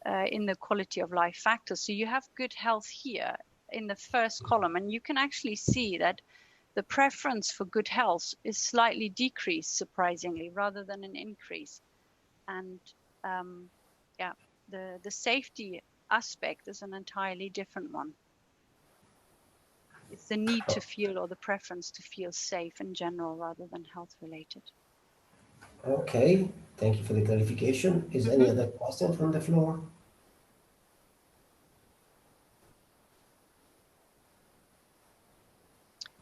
in the quality of life factors. So you have good health here in the first column, and you can actually see that the preference for good health is slightly decreased, surprisingly, rather than an increase. And yeah, the safety aspect is an entirely different one. It's the need to feel, or the preference to feel safe in general, rather than health related. Okay, thank you for the clarification. Is any other question from the floor?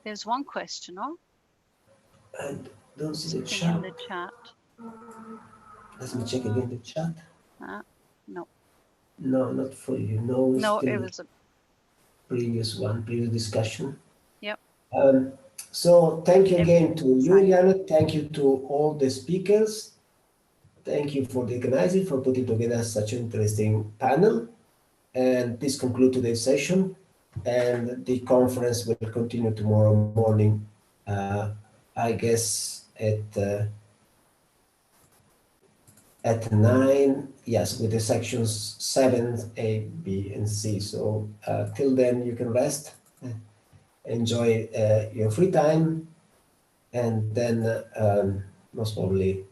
There's one question, no? I don't see the Something chat. in the chat. Let me check again the chat. No. No, not for you. No, No, it was a previous discussion. Yep. So thank you again to you, Iljana. Thank you to all the speakers. Thank you for the organizing, for putting together such an interesting panel. And this concludes today's session. And the conference will continue tomorrow morning, I guess, at at 9, yes, with the sections 7, A, B, and C. So till then, you can rest, enjoy your free time, and then most probably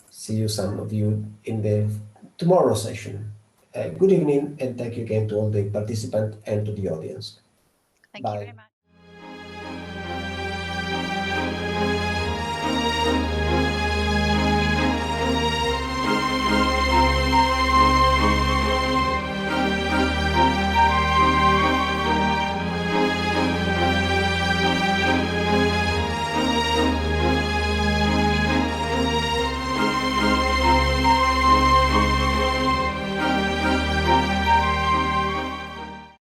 see you, some of you, in the tomorrow session. Good evening, and thank you again to all the participants and to the audience. Thank you Bye. very much.